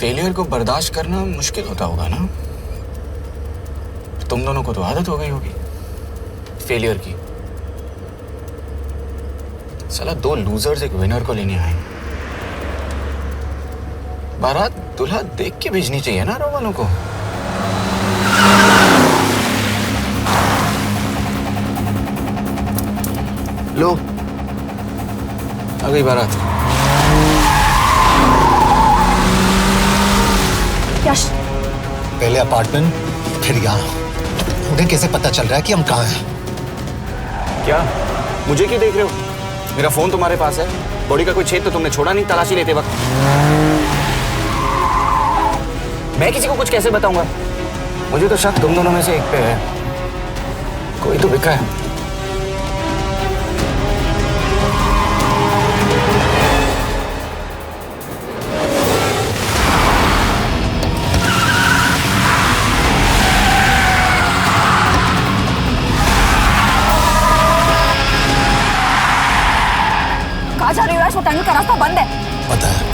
फेलियर को बर्दाश्त करना मुश्किल होता होगा ना? तुम दोनों को तो आदत हो गई होगी फेलियर की। साला 2 लूजर्स एक विनर को लेने आए। बारात दूल्हा देख के भेजनी चाहिए ना रो वालों को। लो, आ गई बारात। पहले अपार्टमेंट, फिर यहाँ। उन्हें कैसे पता चल रहा है कि हम कहाँ हैं? क्या मुझे क्यों देख रहे हो? मेरा फोन तुम्हारे पास है। बॉडी का कोई छेद तो तुमने छोड़ा नहीं तलाशी लेते वक्त। मैं किसी को कुछ कैसे बताऊंगा? मुझे तो शक तुम दोनों में से एक पे है। कोई तो बिका है। कहाँ जा रही हो? वो टनल का रास्ता बंद है। पता है।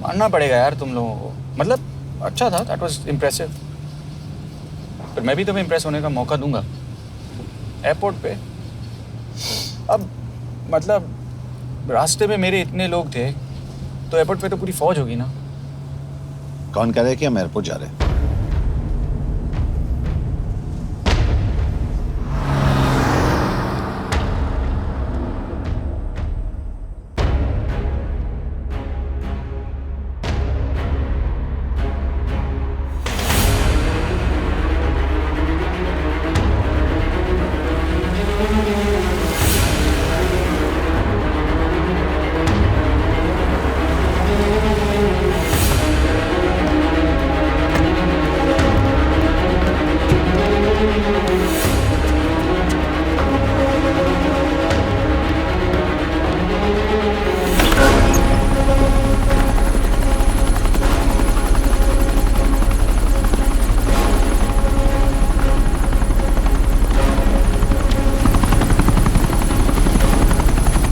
मानना पड़ेगा यार तुम लोगों को। मतलब अच्छा था, दैट वाज इम्प्रेसिव। पर मैं भी तुम्हें इम्प्रेस होने का मौका दूंगा एयरपोर्ट पे। अब मतलब रास्ते में मेरे इतने लोग थे तो एयरपोर्ट पे तो पूरी फौज होगी ना। कौन कह रहा है कि हम एयरपोर्ट जा रहे हैं?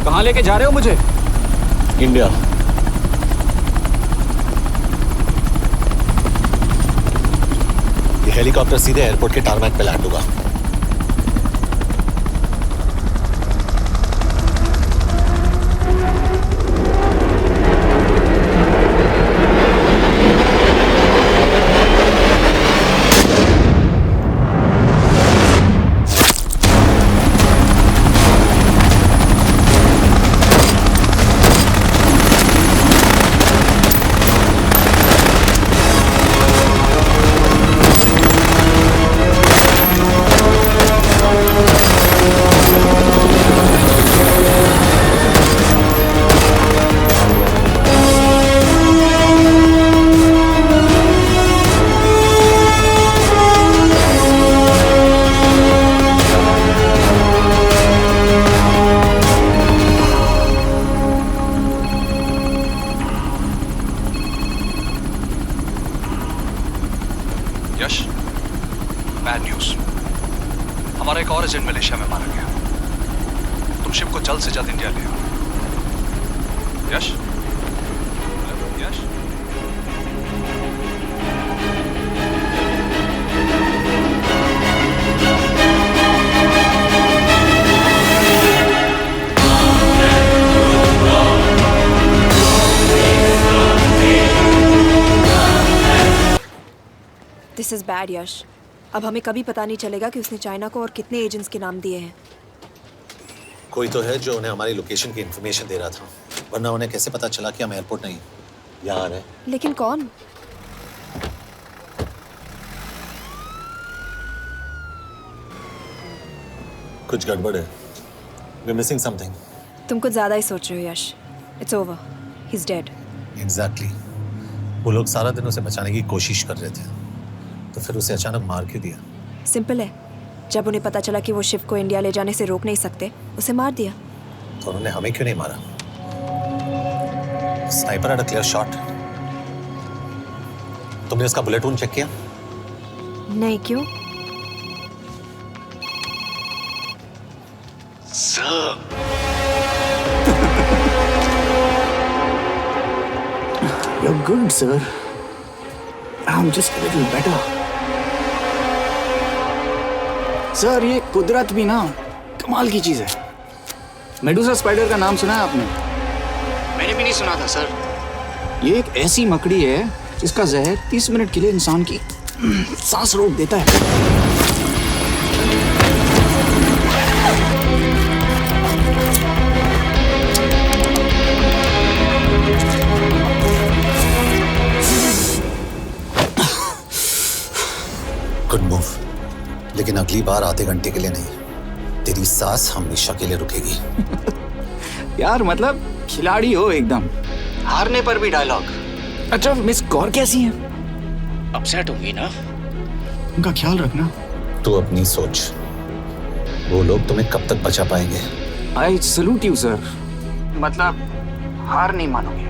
कहाँ लेके जा रहे हो मुझे? इंडिया। ये हेलीकॉप्टर सीधे एयरपोर्ट के टारमैक पे लैंड होगा। हमारा एक और एजेंट मलेशिया में मारा गया। तुम शिप को जल्द से जल्द इंडिया ले आओ। यश, यश, दिस इज बैड यश। अब हमें कभी पता नहीं चलेगा कि उसने चाइना को और कितने एजेंट्स के नाम दिए हैं। कोई तो है जो उन्हें हमारी लोकेशन की इन्फॉर्मेशन दे रहा था, वरना उन्हें कैसे पता चला कि हम एयरपोर्ट नहीं यहाँ है। लेकिन कौन? कुछ गड़बड़ है। We're missing something. तुम कुछ ज्यादा ही सोच रहे हो Yash. It's over, he is dead. Exactly. वो लोग सारा दिन उसे बचाने की कोशिश कर रहे थे, तो फिर उसे अचानक मार क्यों दिया? सिंपल है, जब उन्हें पता चला कि वो शिप को इंडिया ले जाने से रोक नहीं सकते, उसे मार दिया। तो उन्होंने हमें क्यों नहीं मारा? Sniper had a clear shot. तुमने उसका बुलेट वूंड चेक किया? नहीं, क्यों? You're good, sir. I'm just a little better. Sir, ये कुदरत भी ना कमाल की चीज है। मेडुसा स्पाइडर का नाम सुना है आपने? मैंने भी नहीं सुना था सर। ये एक ऐसी मकड़ी है जिसका जहर 30 मिनट के लिए इंसान की सांस रोक देता है। गुड मूव, लेकिन अगली बार आधे घंटे के लिए नहीं, तेरी सांस हमेशा के लिए रुकेगी। यार मतलब खिलाड़ी हो एकदम, हारने पर भी डायलॉग। अच्छा, मिस कौर कैसी हैं? अपसेट होंगी ना? उनका ख्याल रखना। तू अपनी सोच, वो लोग तुम्हें कब तक बचा पाएंगे? I salute you sir. मतलब हार नहीं मानोगे।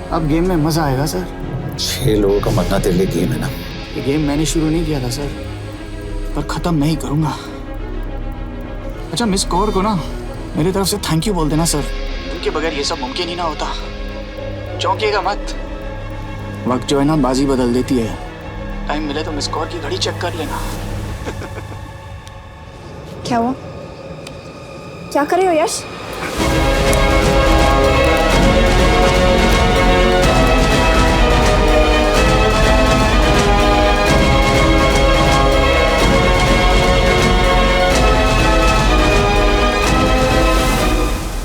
अब गेम में मजा आएगा सर। 6 लोगों का मरना तेरे लिए गेम है ना? ये गेम मैंने शुरू नहीं किया था सर, पर खत्म मैं ही करूंगा। अच्छा, मिस कौर को ना मेरी तरफ से थैंक यू बोल देना सर। उनके बगैर ये सब मुमकिन ही ना होता। चौंकिएगा मत, वक्त जो है ना बाजी बदल देती है। टाइम मिले तो मिस कौर की घड़ी चेक कर लेना। क्या हुआ? क्या कर रहे हो यश?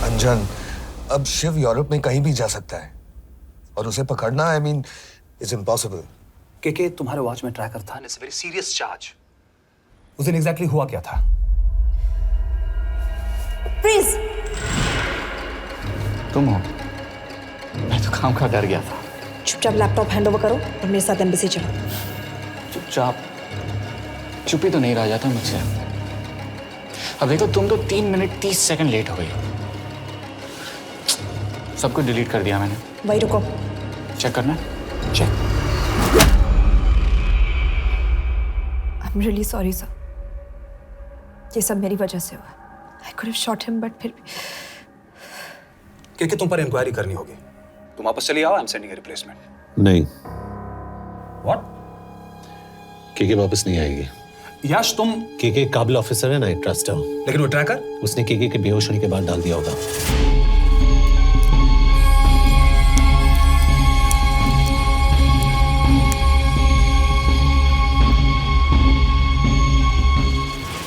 अंजन, अब शिव यूरोप में कहीं भी जा सकता है और उसे पकड़ना, आई मीन, इट्स इम्पॉसिबल। के तुम्हारे वॉच में ट्रैकर था, इट्स वेरी सीरियस चार्ज। उस दिन एग्जैक्टली हुआ क्या था? प्लीज। तुम हो? मैं तो काम का डर गया था। चुपचाप लैपटॉप हैंड ओवर करो और मेरे साथ एम्बेसी चलो। चुपचाप? चुप ही तो नहीं रहा जाता मुझसे। अब देखो, तुम तो 3 मिनट 30 सेकंड लेट हो गई। सब कुछ डिलीट कर दिया मैंने। वही रुको, चेक करना। Check. I am really sorry sir, ये सब मेरी वजह से हुआ। I could have shot him, but फिर भी। के तुम पर इंक्वायरी करनी होगी। तुम वापस चली आओ, I am sending a replacement. नहीं। व्हाट? के वापस नहीं आएगी। यश, तुम के काबिल ऑफिसर है ना, आई ट्रस्ट है। लेकिन वो ट्रैकर उसने के बेहोश होने के बाद डाल दिया होगा।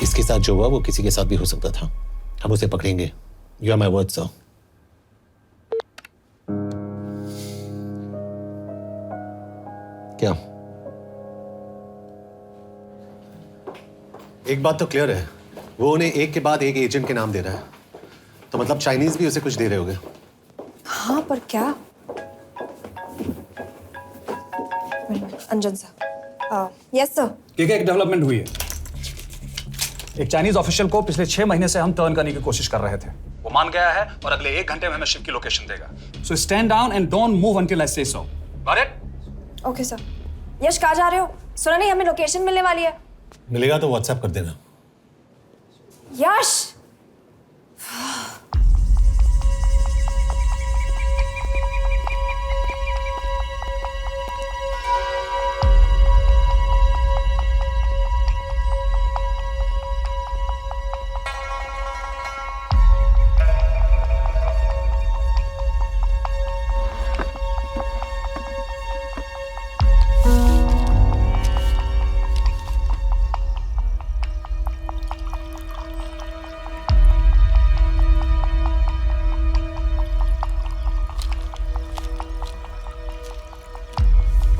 इसके साथ जो हुआ वो किसी के साथ भी हो सकता था। हम उसे पकड़ेंगे। You are my word sir. क्या? एक बात तो क्लियर है, वो उन्हें एक के बाद एक एजेंट के नाम दे रहा है, तो मतलब चाइनीज भी उसे कुछ दे रहे होंगे। हाँ, पर क्या? अंजन सर। Yes sir. एक डेवलपमेंट हुई है। एक चाइनीज ऑफिशियल को पिछले 6 महीने से हम टर्न करने की कोशिश कर रहे थे। वो मान गया है और अगले 1 घंटे में हमें शिप की लोकेशन देगा। So stand down and don't move until I say so. Got it? Okay sir. Yash, कहाँ जा रहे हो? सुना नहीं, हमें लोकेशन मिलने वाली है। मिलेगा तो व्हाट्सएप कर देना। यश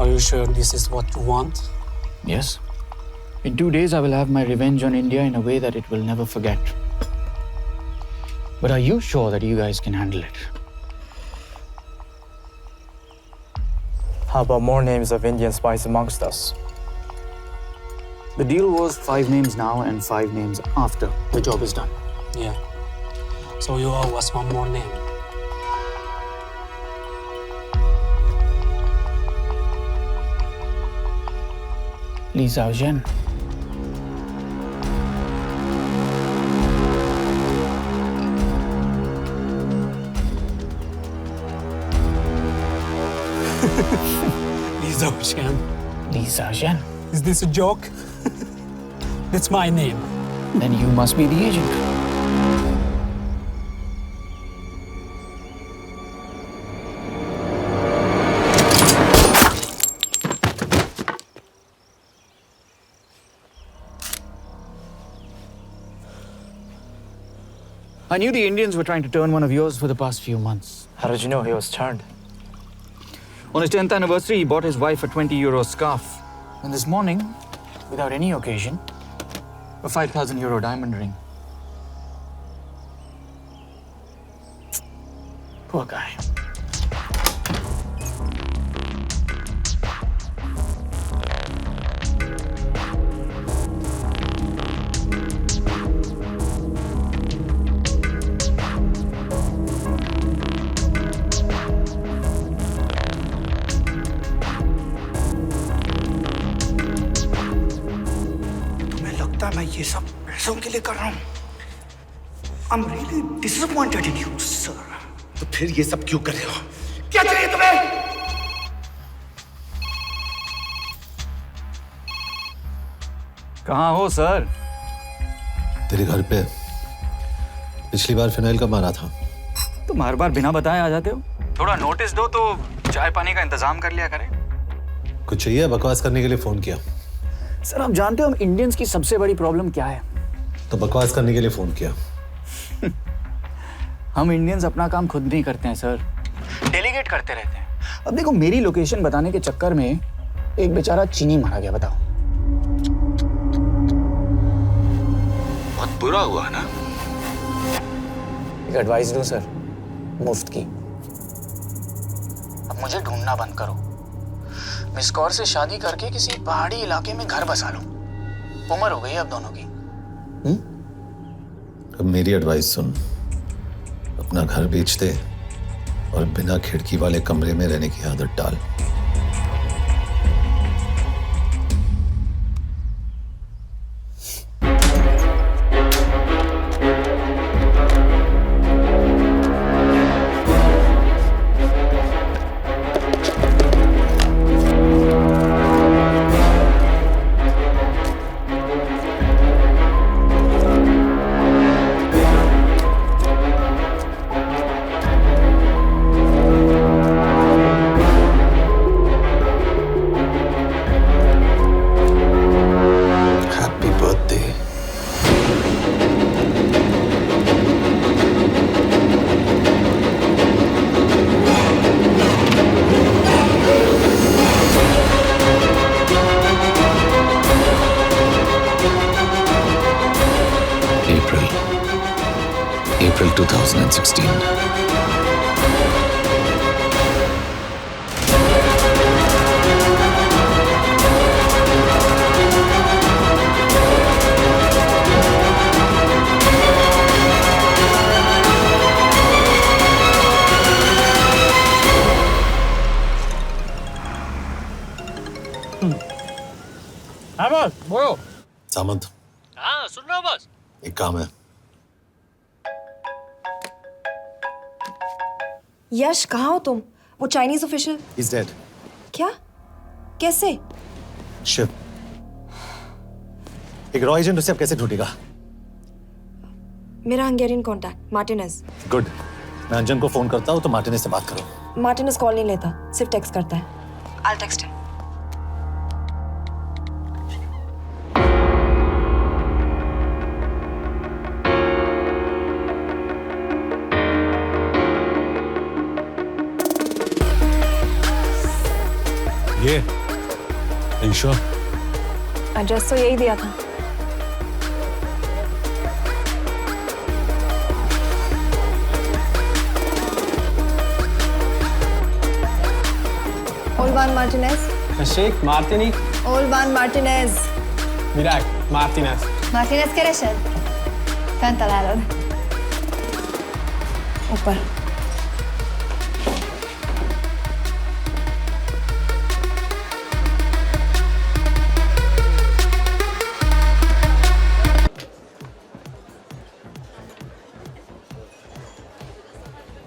Are you sure this is what you want? Yes. In 2 days, I will have my revenge on India in a way that it will never forget. But are you sure that you guys can handle it? How about more names of Indian spies amongst us? The deal was 5 names now and 5 names after the job is done. Yeah. So you owe us one more name. Li Xiaozhen. Li Xiaozhen. Li Xiaozhen. Is this a joke? That's my name. Then you must be the agent. I knew the Indians were trying to turn one of yours for the past few months. How did you know he was turned? On his 10th anniversary, he bought his wife a 20-euro scarf. And this morning, without any occasion, a 5,000-euro diamond ring. Poor guy. मैं ये सब पैसों के लिए कर रहा हूँ। I'm really disappointed in you, sir. तो फिर ये सब क्यों कर रहे हो? क्या चाहिए तुम्हें? कहाँ हो सर? तेरे घर पे पिछली बार फिनाइल कब मारा था? तुम हर बार बिना बताए आ जाते हो। थोड़ा नोटिस दो तो चाय पानी का इंतजाम कर लिया करें। कुछ चाहिए? बकवास करने के लिए फोन किया। सर आप जानते हो हम इंडियंस की सबसे बड़ी प्रॉब्लम क्या है? तो बकवास करने के लिए फोन किया। हम इंडियंस अपना काम खुद नहीं करते हैं सर, डेलीगेट करते रहते हैं। अब देखो मेरी लोकेशन बताने के चक्कर में एक बेचारा चीनी मारा गया, बताओ। बहुत बुरा हुआ ना? एक एडवाइस दो सर, मुफ्त की। अब मुझे ढूंढना बंद करो। मिस कौर से शादी करके किसी पहाड़ी इलाके में घर बसा लो। उम्र हो गई है अब दोनों की। अब मेरी एडवाइस सुन, अपना घर बेच दे और बिना खिड़की वाले कमरे में रहने की आदत डाल। April 2016. हाँ बॉस बोलो। सामंत, हाँ सुन रहा हूँ बॉस। एक काम है। यश कहाँ हो तुम? वो चाइनीज ऑफिशियल He's dead. क्या? कैसे? शिव, एक रॉ एजेंट उसे अब कैसे ढूंढेगा? मेरा हंगेरियन कॉन्टैक्ट मार्टिनेज। गुड, मैं अंजन को फोन करता हूँ तो मार्टिनेज से बात करो। मार्टिनेज कॉल नहीं लेता, सिर्फ टेक्स्ट करता है। I'll text him. ये ईशो एड्रेस तो यही दिया था। Olvan Martinez. Sheikh Martini. Olvan Martinez. Virág Martinez. Martinez keresed? Fent találod. ऊपर।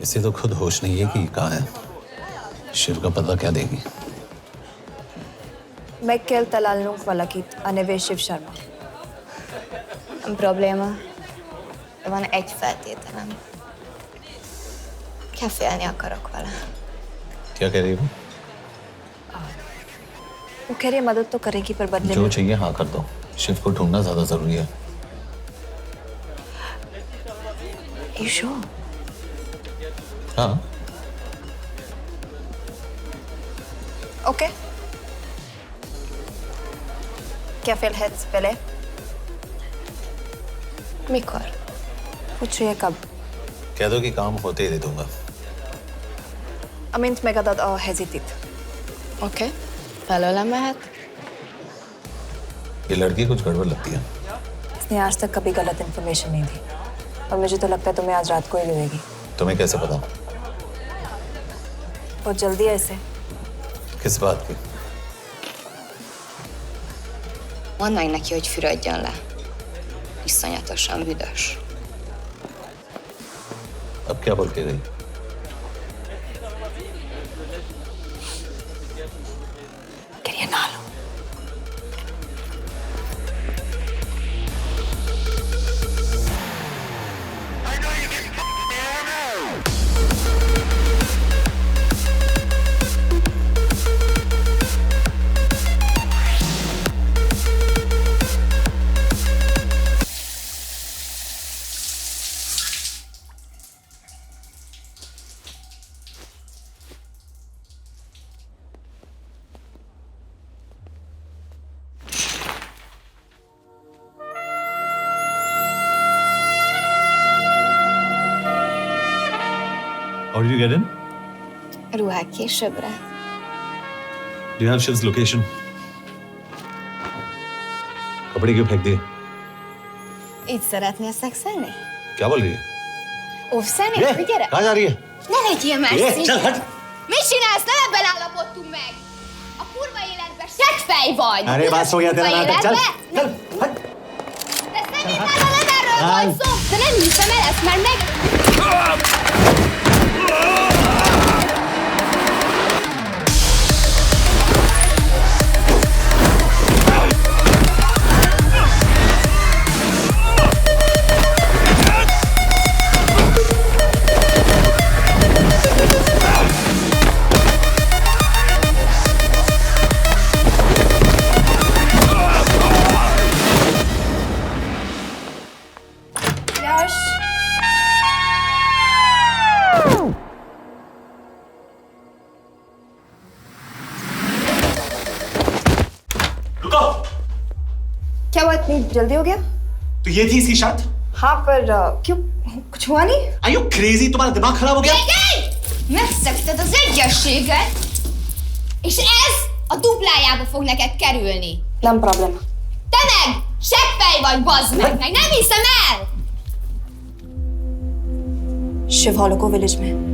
इसे तो खुद होश नहीं है कि कहाँ है। शिव का पता क्या देगी? Mekkel találnunk valakit, a neve Shiv Sharma. Nem probléma. De van egy feltételem. Kefélni akarok vele. क्या कह रही हो? वो कह रही है मदद तो करेगी पर बदले जो में। चाहिए हाँ कर दो। शिव को ढूंढना ज्यादा जरूरी है। You sure? हाँ। Okay. Kefélhetsz vele? Mikor? पूछ रही है कब? कह दो कि काम होते ही दे दूंगा। Amint megadod a hezitit. Oké. Felőlem mehet? ये लड़की कुछ गड़बड़ लगती है। इसने आज तक कभी गलत इन्फॉर्मेशन नहीं दी और मुझे तो लगता है तुम्हें आज रात को ही मिलेगी। तुम्हें कैसे पता? बहुत जल्दी है इसे। किस बात की? Mondd meg neki, hogy fürödjön le. Iszonyatosan büdös. अब क्या बोल के गई? Quería nalo. How did you get in? Ruhák későbbre. Do you have Shiv's location? कपड़े क्यों फेंक दिए? Így szeretnél szexelni? क्या बोल रही है? Óvszerni? ये, Gyere! कहाँ जा रही है? Ne legyél már ये, szín! चल हट! Mit csinálsz? Nem ebben állapodtunk meg! A kurva életben seggfej vagy! अरे बात हो गया तेरा नाटक, चल चल हट! De szerintem veled erről volt szó! De nem hiszem el ezt, mert meg... यश रुको! क्या हुआ इतनी जल्दी हो गया? तो ये थी इसकी शर्त? हाँ पर क्यों कुछ हुआ नहीं? Are you crazy? तुम्हारा दिमाग खराब हो गया? Megszegted az egyességet, és ez a duplájába fog neked kerülni. Nem probléma. Te meg! Seggfej vagy, bazd meg! Nem hiszem el! शिव हॉलोको विलेज में।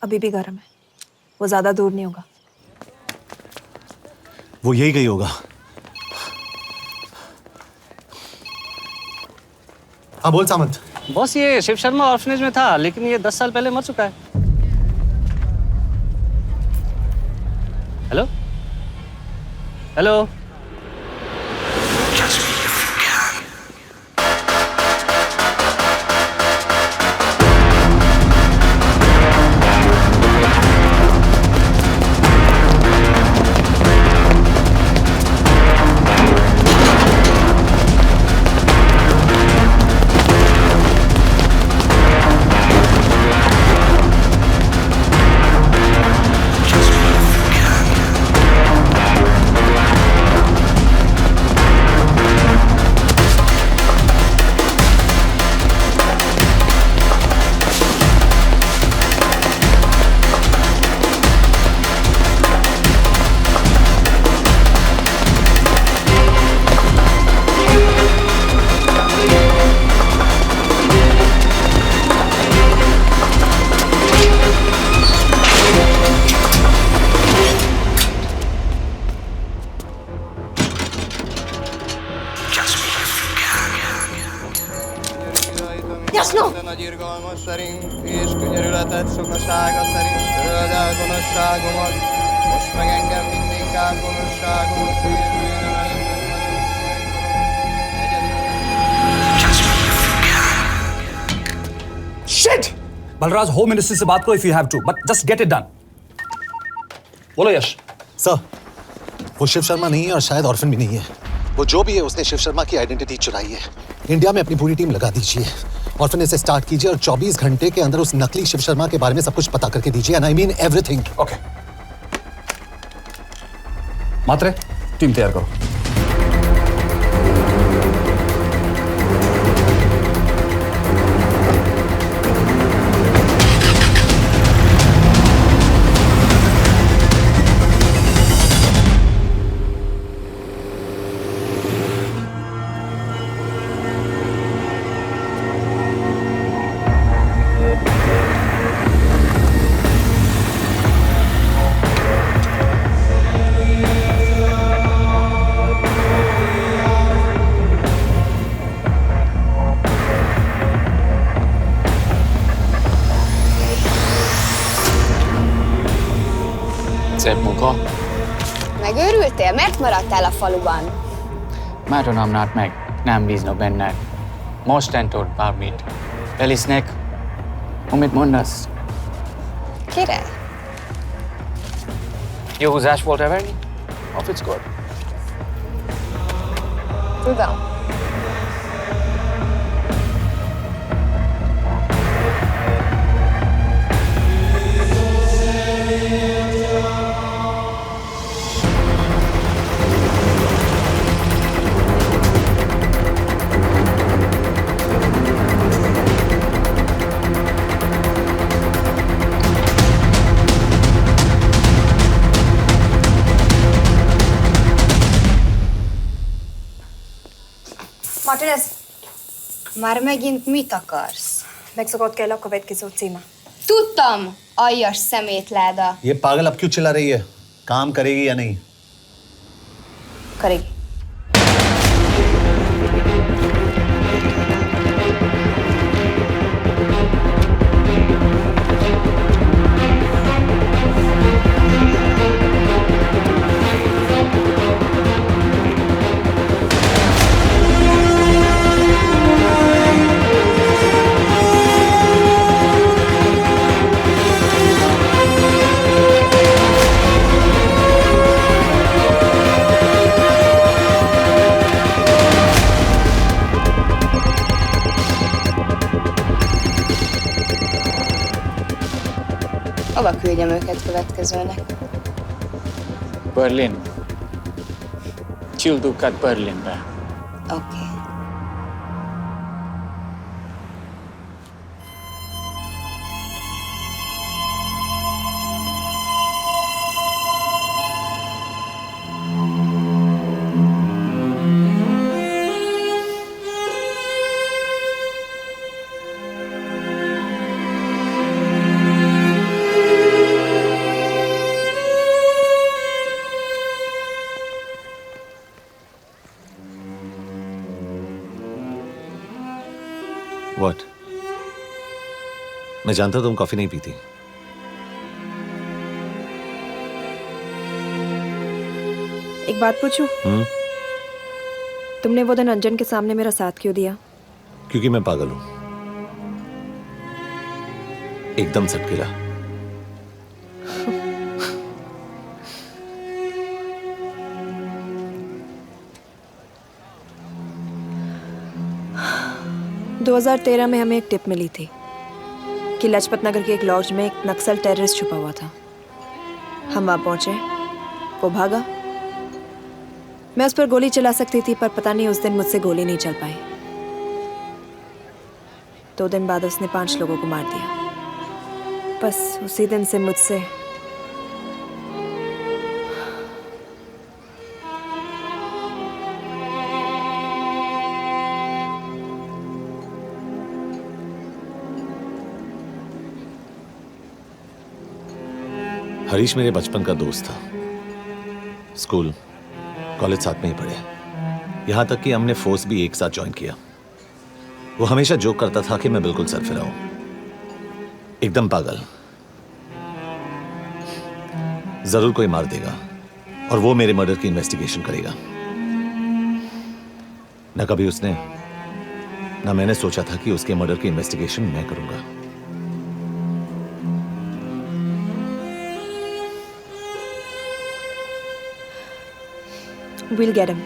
अभी भी गर्म है, वो ज्यादा दूर नहीं होगा। वो यही गई होगा। हाँ बोल सामंत। बॉस ये शिव शर्मा ऑर्फनेज में था, लेकिन ये 10 साल पहले मर चुका है। Hello hello. Jasno! Nagy irgalmas szerint és könyörületet sokasága szerint töröld el gonoszságomat, most meg engem mindinkább gonoszságomat félbűnöm Shit! Balraj, home ministry से बात करो if you have to, but just get it done. बोलो यश। Sir, वो शिव शर्मा नहीं है और शायद orphan भी नहीं है। वो जो भी है उसने शिव शर्मा की आइडेंटिटी चुराई है। इंडिया में अपनी पूरी टीम लगा दीजिए, ऑर्फन से स्टार्ट कीजिए और 24 घंटे के अंदर उस नकली शिव शर्मा के बारे में सब कुछ पता करके दीजिए। And I mean everything. Okay. Matre, team तैयार करो। Szép munka. Megőrültél? Miért maradtál a faluban? Mátonam nát meg, nem bíznak benned. Mostantól bármit. Elisnek, amit mondasz. Kire? Jó húzás volt everni? A fickod? Tudom. Martinez, Már megint mit akarsz? Mexikót kell a következő címe. Tudtam, aljas szemétláda. ये पागल अब क्यों चिल्ला रही है? काम करेगी या नहीं? करेगी। Hova küldjem őket következőnek? Berlin. Küldőket Berlinbe. Oké. मैं जानता हूं तुम कॉफी नहीं पीती। एक बात पूछूं? तुमने वो दिन अंजन के सामने मेरा साथ क्यों दिया? क्योंकि मैं पागल हूं, एकदम सटकेला। – 2013 में हमें एक टिप मिली थी कि लाजपत नगर के एक लॉज में एक नक्सल टेररिस्ट छुपा हुआ था। हम वहां पहुंचे, वो भागा। मैं उस पर गोली चला सकती थी, पर पता नहीं उस दिन मुझसे गोली नहीं चल पाई। 2 दिन बाद उसने 5 लोगों को मार दिया। बस उसी दिन से मुझसे हरीश मेरे बचपन का दोस्त था। स्कूल कॉलेज साथ में ही पढ़े, यहां तक कि हमने फोर्स भी एक साथ ज्वाइन किया। वो हमेशा जोक करता था कि मैं बिल्कुल सरफिरा हूं, एकदम पागल। जरूर कोई मार देगा और वो मेरे मर्डर की इन्वेस्टिगेशन करेगा। ना कभी उसने ना मैंने सोचा था कि उसके मर्डर की इन्वेस्टिगेशन मैं करूंगा। We'll get him.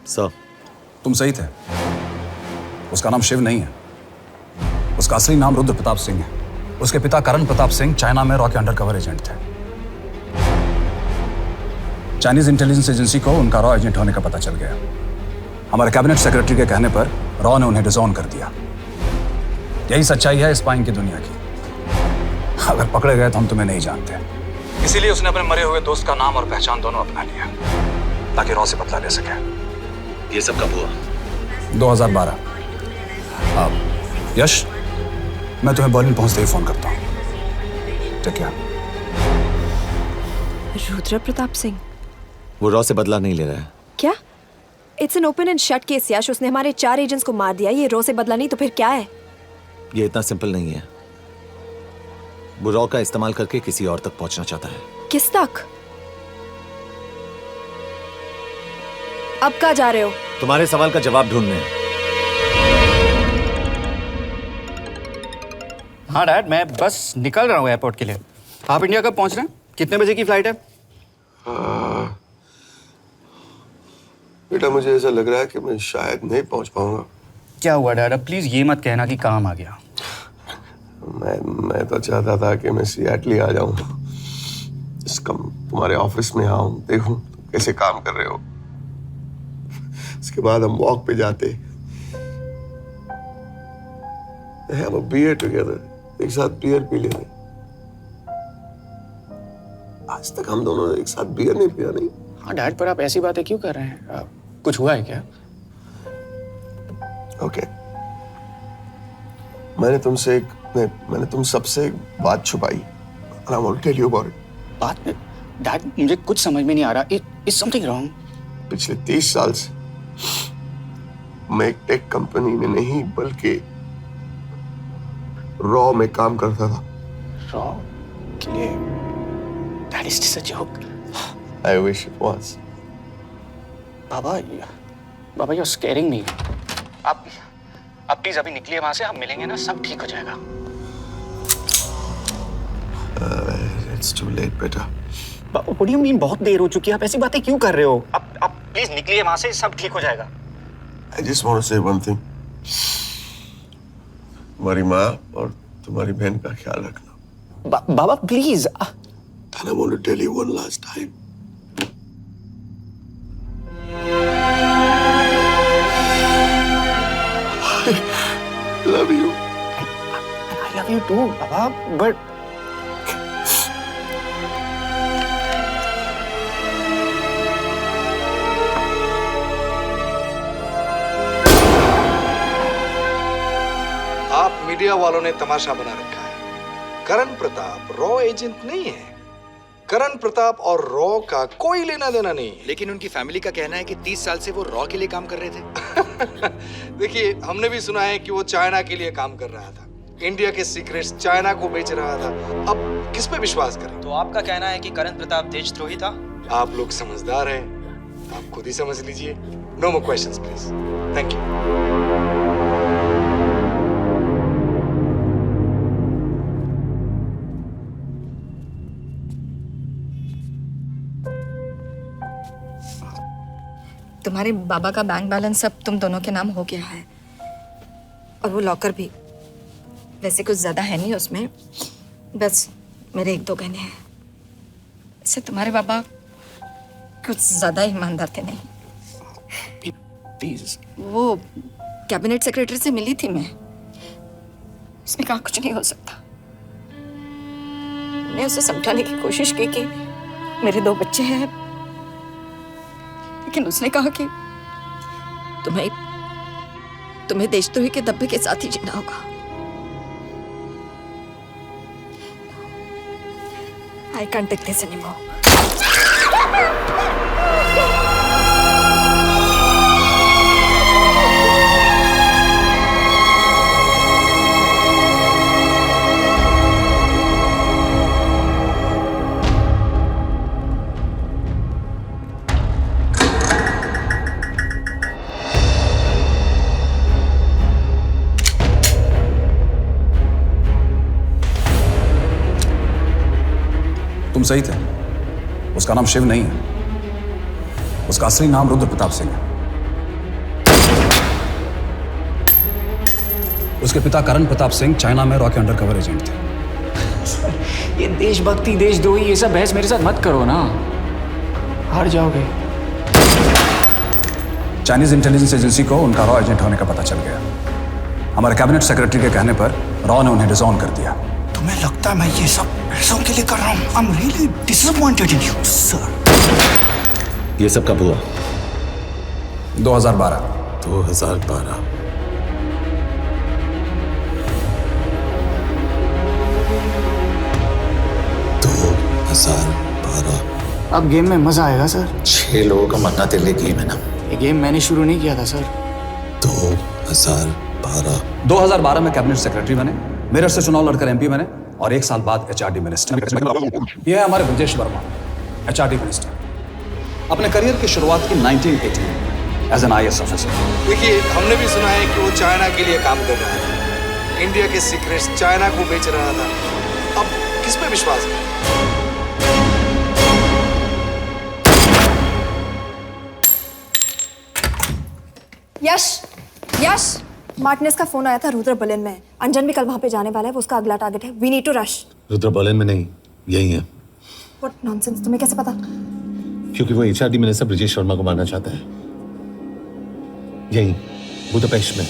सर, तुम सही थे। उसका नाम शिव नहीं है, उसका असली नाम रुद्र प्रताप सिंह है। उसके पिता करण प्रताप सिंह चाइना में रॉ के अंडरकवर एजेंट थे। चाइनीज इंटेलिजेंस एजेंसी को उनका रॉ एजेंट होने का पता चल गया। हमारे कैबिनेट सेक्रेटरी के कहने पर रॉ ने उन्हें डिसऑन कर दिया। यही सच्चाई है स्पाइंग की दुनिया की। अगर पकड़े गए तो हम तुम्हें नहीं जानते, इसीलिए उसने अपने मरे हुए दोस्त का नाम और पहचान दोनों अपना लिया ताकि रॉ से बदला ले सके। ये सब कब हुआ? 2012। अब यश, मैं तुम्हें बर्लिन पहुंचते ही फोन करता हूं। ठीक है। रुद्र प्रताप सिंह वो रॉ से बदला नहीं ले रहा है। क्या? It's an open and shut case Yash. उसने हमारे 4 एजेंट्स को मार दिया। ये रॉ से बदला नहीं तो फिर क्या है? ये इतना सिंपल नहीं है। वो रॉ का इस्तेमाल करके किसी और तक पहुंचना चाहता है। किस तक? अब कहाँ जा रहे हो? तुम्हारे सवाल का जवाब ढूंढने। हाँ डैड, मैं बस निकल रहा हूँ एयरपोर्ट के लिए। आप इंडिया कब पहुंच रहे हैं? कितने बजे की फ्लाइट है? बेटा, मुझे ऐसा लग रहा है कि मैं शायद नहीं पहुंच पाऊंगा। क्या हुआ डैड? अब प्लीज ये मत कहना कि काम आ गया। मैं तो चाहता था कि मैं सियाटल आ जाऊं, तुम्हारे ऑफिस में आऊं, देखूं तुम कैसे काम कर रहे हो। उसके बाद हम वॉक पे जाते, have a beer together, एक साथ बियर पी लेते। आज तक हम दोनों ने एक साथ बियर नहीं पिया। नहीं। हाँ डैड, पर आप ऐसी बातें क्यों कर रहे हैं? कुछ हुआ है क्या? ओके, मैंने तुम सबसे एक बात छुपाई। And I want to tell you about it. बात में डैड, मुझे कुछ समझ में नहीं आ रहा। Is something wrong? पिछले 30 साल से मैं एक टेक कंपनी में नहीं बल्कि रॉ में काम करता था। रॉ के लिए? That is just a joke. I wish it was. Baba, you're scaring me. आप प्लीज अभी निकलिए वहां से, आप मिलेंगे ना, सब ठीक हो जाएगा। It's too late, बेटा। What do you mean बहुत देर हो चुकी है? आप ऐसी बातें क्यों कर रहे हो? आप प्लीज निकलिए वहां से, सब ठीक हो जाएगा। I just want to say one thing. तुम्हारी माँ और तुम्हारी बहन का ख्याल रखना। बाबा please. And I want to tell you one last time. I love you. I love you too, Baba, but आप मीडिया वालों ने तमाशा बना रखा है। करण प्रताप रॉ एजेंट नहीं है। करण प्रताप और रॉ का कोई लेना देना नहीं। लेकिन उनकी फैमिली का कहना है कि 30 साल से वो रॉ के लिए काम कर रहे थे। देखिए, हमने भी सुना है कि वो चाइना के लिए काम कर रहा था, इंडिया के सीक्रेट्स चाइना को बेच रहा था। अब किस पे विश्वास करें? तो आपका कहना है कि करण प्रताप देशद्रोही था? आप लोग समझदार हैं, आप खुद ही समझ लीजिए। No more questions please. Thank you. तुम्हारे बाबा का बैंक बैलेंस सब तुम दोनों के नाम हो गया है, और वो लॉकर भी। वैसे कुछ ज्यादा है नहीं उसमें, बस मेरे 1-2 गहने हैं। इससे तुम्हारे बाबा कुछ ज्यादा ईमानदार थे नहीं। प्लीज। वो कैबिनेट सेक्रेटरी से मिली थी मैं, उसने कहा कुछ नहीं हो सकता। मैंने उसे समझाने की कोशिश की कि मेरे 2 बच्चे हैं, लेकिन उसने कहा कि तुम्हें देशद्रोही के दब्बे के साथ ही जीना होगा। I can't take this anymore. तुम सही थे, उसका नाम शिव नहीं है, उसका असली नाम रुद्र प्रताप सिंह है। उसके पिता करण प्रताप सिंह चाइना में रॉ के अंडरकवर एजेंट थे। ये देशभक्ति देशद्रोही ये सब बहस मेरे साथ मत करो ना, हार जाओगे। चाइनीज इंटेलिजेंस एजेंसी को उनका रॉ एजेंट होने का पता चल गया। हमारे कैबिनेट सेक्रेटरी के कहने पर रॉ ने उन्हें डिसऑन कर दिया। तुम्हें लगता है मैं ये सब पैसों के लिए कर रहा हूँ? I'm really disappointed in you, sir. ये सब कब हुआ? 2012। 2012। अब गेम में मजा आएगा सर। 6 लोगों का मरना तेरे लिए गेम है ना? ये गेम मैंने शुरू नहीं किया था सर। 2012 में कैबिनेट सेक्रेटरी बने, मेरठ से चुनाव लड़कर एमपी बने, और 1 साल बाद एचआरडी मिनिस्टर। यह है हमारे ब्रजेश वर्मा, एचआरडी मिनिस्टर। अपने करियर की शुरुआत की 1980 में एज एन IAS ऑफिसर। देखिए, हमने भी सुना है कि वो चाइना के लिए काम कर रहा था, इंडिया के सीक्रेट्स चाइना को बेच रहा था। अब किस पे विश्वास करें? यश, मार्टिनेस का फोन आया था, रुद्र बर्लिन में। अंजन भी कल वहां पे जाने वाला है, वो उसका अगला टारगेट है। We need to rush. Rudra Berlin में नहीं, यही है। व्हाट नॉनसेंस, तुम्हें कैसे पता? क्योंकि वो एचआरडी मिनिस्टर ब्रजेश वर्मा को मारना चाहता है, यही बुदापेस्ट में।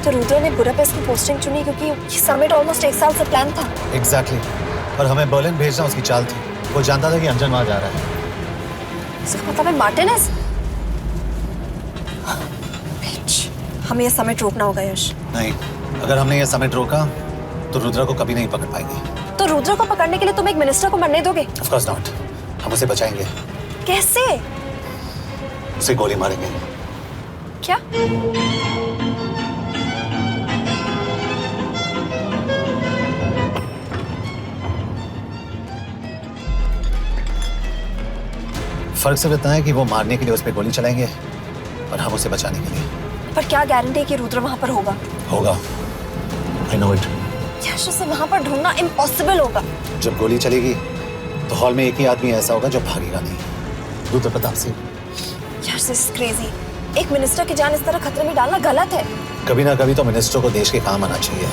तो रुद्र ने बुडापेस्ट की पोस्टिंग चुनी क्योंकि ये समिट ऑलमोस्ट 1 साल से प्लान था। एग्जैक्टली और हमें बर्लिन भेजना उसकी चाल थी। वो जानता था कि अंजन वहां जा रहा है। इसका मतलब है मार्टिनेज। हमें ये समिट रोकना होगा यश। नहीं, अगर हमने ये समिट रोका तो रुद्र को कभी नहीं पकड़ पाएंगे। तो रुद्र को पकड़ने के लिए तुम एक मिनिस्टर को मरने दोगे? Of course not. हम उसे बचाएंगे। कैसे? उसे गोली मारेंगे। क्या? फर्क सिर्फ इतना है कि वो मारने के लिए उस पर गोली चलाएंगे और हम उसे बचाने के लिए। पर क्या गारंटी है कि रुद्र वहां पर होगा? होगा। I know it. यश, उसे वहां पर ढूंढना इम्पॉसिबल होगा। जब गोली चलेगी तो हॉल में एक ही आदमी ऐसा होगा जो भागेगा नहीं। रुद्र प्रताप सिंह। यश, दिस इज क्रेजी। एक मिनिस्टर की जान इस तरह खतरे में डालना गलत है। कभी ना कभी तो मिनिस्टर को देश के काम आना चाहिए।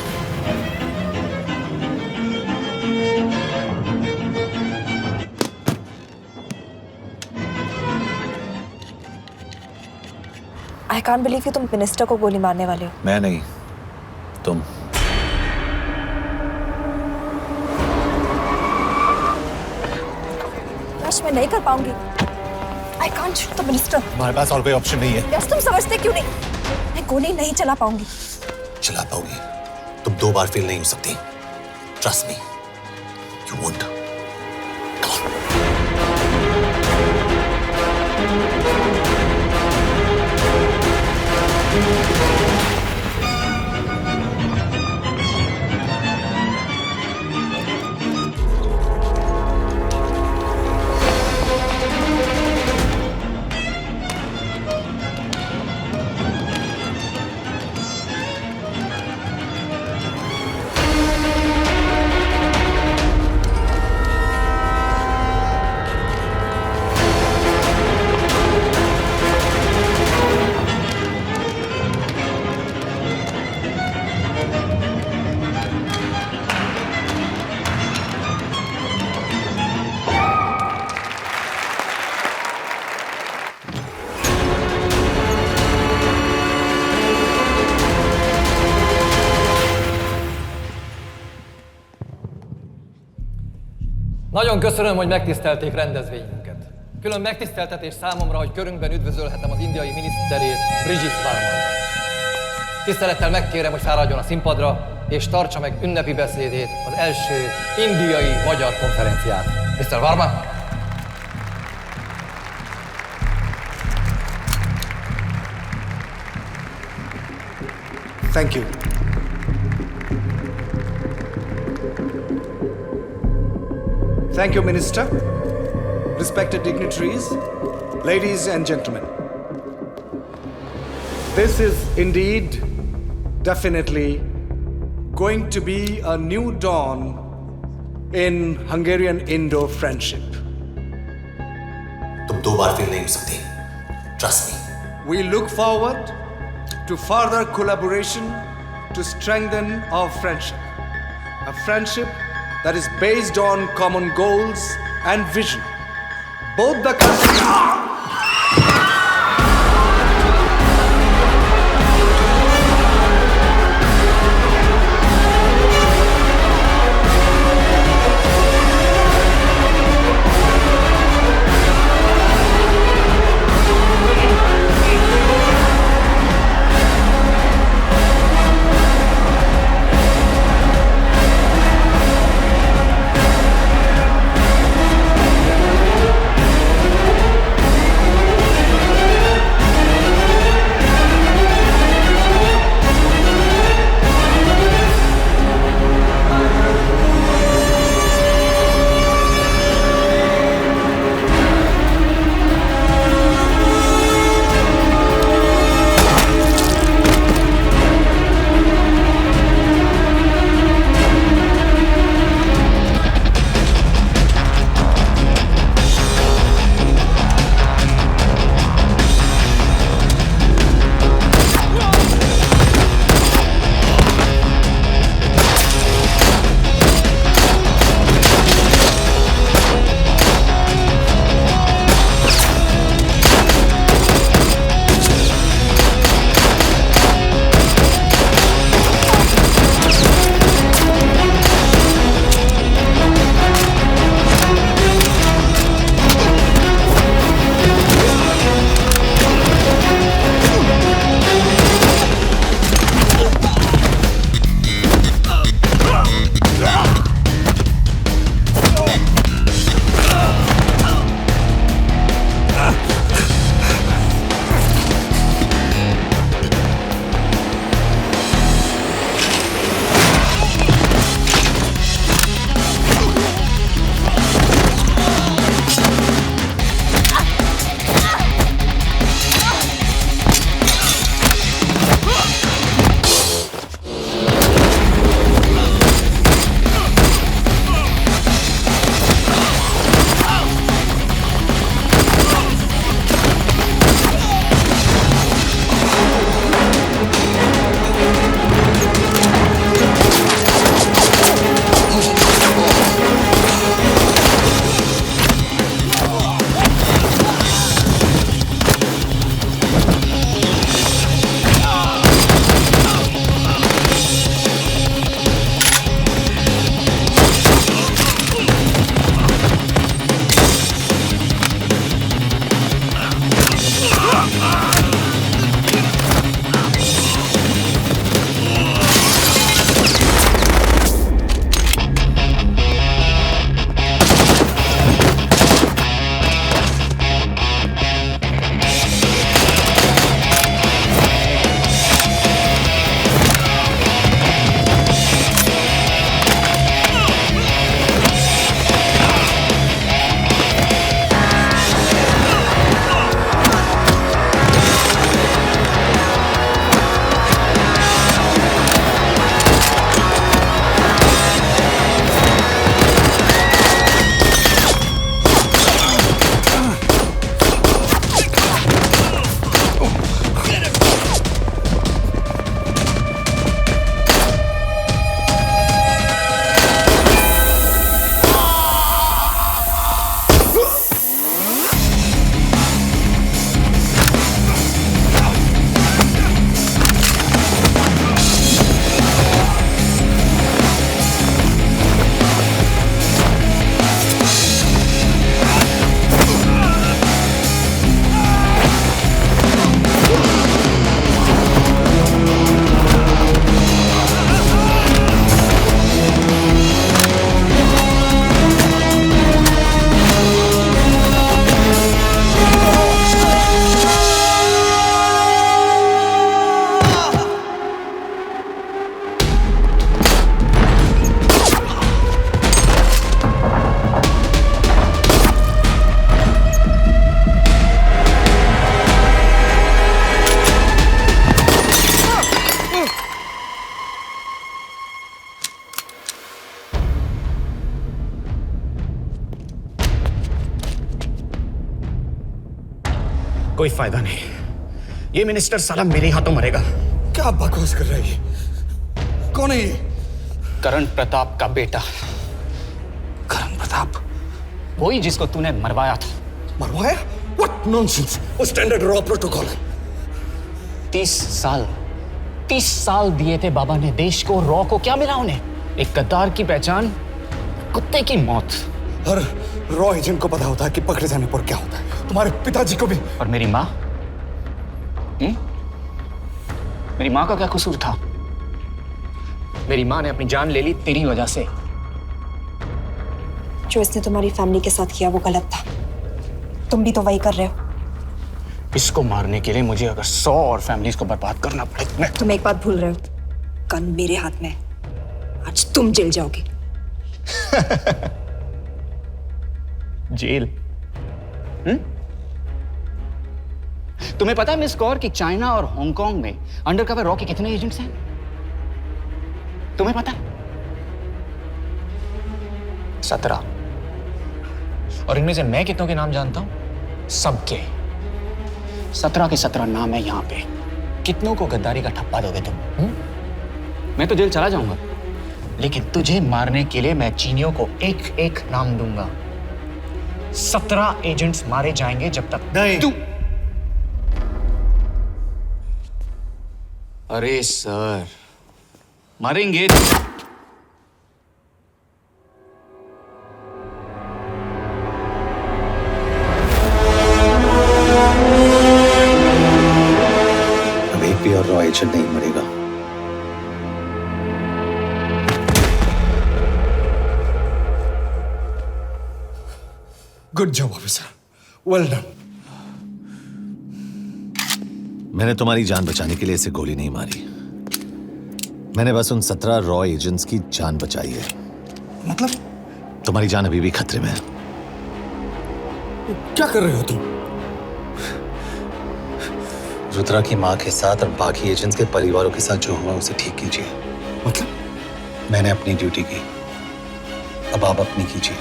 I can't believe कि तुम मिनिस्टर को गोली मारने वाले हो। मैं नहीं, तुम। यश, मैं नहीं कर पाऊंगी। I can't shoot the minister। हमारे पास और कोई ऑप्शन नहीं है। यश, तुम समझते क्यों नहीं? मैं गोली नहीं चला पाऊंगी। चला पाओगी। तुम 2 बार फेल नहीं हो सकती। Trust me, you won't. Nagyon köszönöm, hogy megtisztelték rendezvényünket. Külön megtiszteltetés számomra, hogy körünkben üdvözölhetem az indiai miniszterét, Brigitte Varma. Tisztelettel megkérem, hogy fáradjon a színpadra, és tartsa meg ünnepi beszédét az első indiai-magyar konferenciát. Mr. Varma! Thank you. Thank you, Minister. Respected dignitaries, ladies and gentlemen. This is indeed, definitely, going to be a new dawn in Hungarian-Indo friendship. तुम 2 बार fail नहीं हो सकती। Trust me. We look forward to further collaboration to strengthen our friendship. A friendship that is based on common goals and vision. Both the countries... कोई फायदा नहीं। ये minister साला मेरे हाथों मरेगा। क्या बकवास कर रहा है ये? कौन है ये? करण प्रताप का बेटा। करण प्रताप? वही जिसको तूने मरवाया था। मरवाया? What nonsense! वो स्टैंडर्ड रॉ प्रोटोकॉल है। 30 साल दिए थे बाबा ने देश को। रॉ को क्या मिला उन्हें? एक गद्दार की पहचान, कुत्ते की मौत। हर रॉ एजेंट को पता होता है कि पकड़े जाने पर क्या होता है। तुम्हारे पिताजी को भी। और मेरी माँ? मेरी माँ का क्या कसूर था? मेरी माँ ने अपनी जान ले ली तेरी वजह से। जो इसने तुम्हारी फैमिली के साथ किया वो गलत था। तुम भी तो वही कर रहे हो। इसको मारने के लिए मुझे अगर 100 और फैमिलीज को बर्बाद करना पड़े। तुम एक बात भूल रहे हो, गन मेरे हाथ में। आज तुम जेल जाओगे। जेल? तुम्हें पता है मिस कौर कि चाइना और हांगकांग में अंडरकवर रॉ के कितने एजेंट्स हैं? तुम्हें पता है? 17। और इनमें से मैं कितनों के नाम जानता हूं? सबके। 17 के 17 नाम है यहां पे। कितनों को गद्दारी का ठप्पा दोगे तुम? मैं तो जेल चला जाऊंगा, लेकिन तुझे मारने के लिए मैं चीनियों को एक एक नाम दूंगा। 17 एजेंट्स मारे जाएंगे जब तक नहीं। तू। अरे सर, मारेंगे। अब एक भी और रॉ एजेंट नहीं मरेगा। Good job officer, well done. मैंने तुम्हारी जान बचाने के लिए इसे गोली नहीं मारी। मैंने बस उन 17 रॉ एजेंट्स की जान बचाई है। मतलब? तुम्हारी जान अभी भी खतरे में है। क्या कर रहे हो तुम? रुद्रा की माँ के साथ और बाकी एजेंट्स के परिवारों के साथ जो हुआ उसे ठीक कीजिए। मतलब? मैंने अपनी ड्यूटी की, अब आप अपनी कीजिए।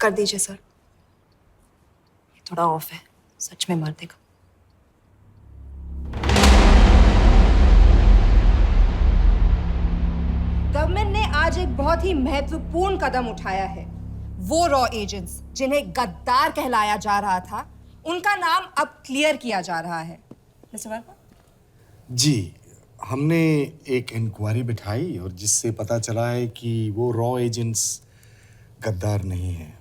कर दीजिए सर, ये थोड़ा ऑफ है, सच में मार देगा। गवर्नमेंट ने आज एक बहुत ही महत्वपूर्ण कदम उठाया है। वो रॉ एजेंट्स जिन्हें गद्दार कहलाया जा रहा था, उनका नाम अब क्लियर किया जा रहा है। मिस्टर वर्मा? जी, हमने एक इंक्वायरी बिठाई और जिससे पता चला है कि वो रॉ एजेंट्स गद्दार नहीं हैं।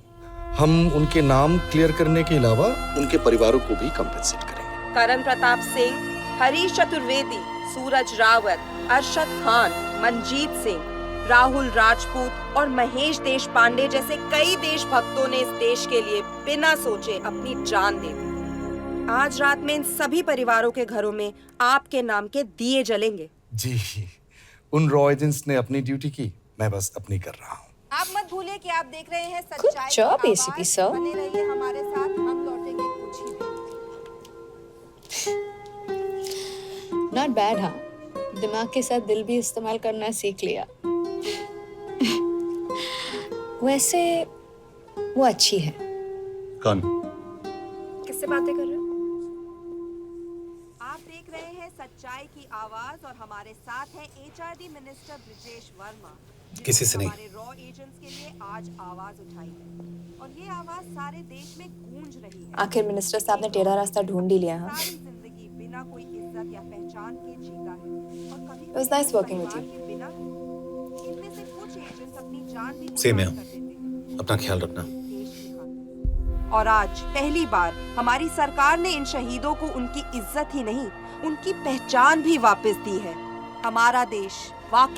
हम उनके नाम क्लियर करने के अलावा उनके परिवारों को भी कंपेंसेट करेंगे। करण प्रताप सिंह, हरीश चतुर्वेदी, सूरज रावत, अरशद खान, मनजीत सिंह, राहुल राजपूत और महेश देशपांडे जैसे कई देशभक्तों ने इस देश के लिए बिना सोचे अपनी जान दे दी। आज रात में इन सभी परिवारों के घरों में आपके नाम के दिए जलेंगे। जी, उन रॉ एजेंट्स ने अपनी ड्यूटी की, मैं बस अपनी कर रहा हूँ। आप मत भूलिए कि आप देख रहे हैं सच्चाई की job, आवाज। ACP sir. बने रहिए हमारे साथ, हम लौटेंगे कुछ ही देर। Not bad. हाँ, दिमाग के साथ दिल भी इस्तेमाल करना सीख लिया। वैसे वो अच्छी है। कौन? किससे बातें कर रहे हो? आप देख रहे हैं सच्चाई की आवाज और हमारे साथ है HRD मिनिस्टर ब्रिजेश वर्मा। किसी से नहीं। हमारे रॉ एजेंट्स के लिए आज आवाज उठाई है और ये आवाज सारे देश में गूंज रही है। आखिर मिनिस्टर साहब ने टेढ़ा रास्ता ढूंढ ही लिया। हाँ, सारी जिंदगी बिना कोई इज्जत या पहचान के जीता है और कभी It was nice working with you. बिना इनमें से कुछ एजेंट्स अपनी जान भी सेम है। कुर्बान कर देते हैं। अपना ख्याल रखना। और आज पहली बार हमारी सरकार ने इन शहीदों को उनकी इज्जत ही नहीं, उनकी पहचान भी वापस दी है। हमारा देश वाकई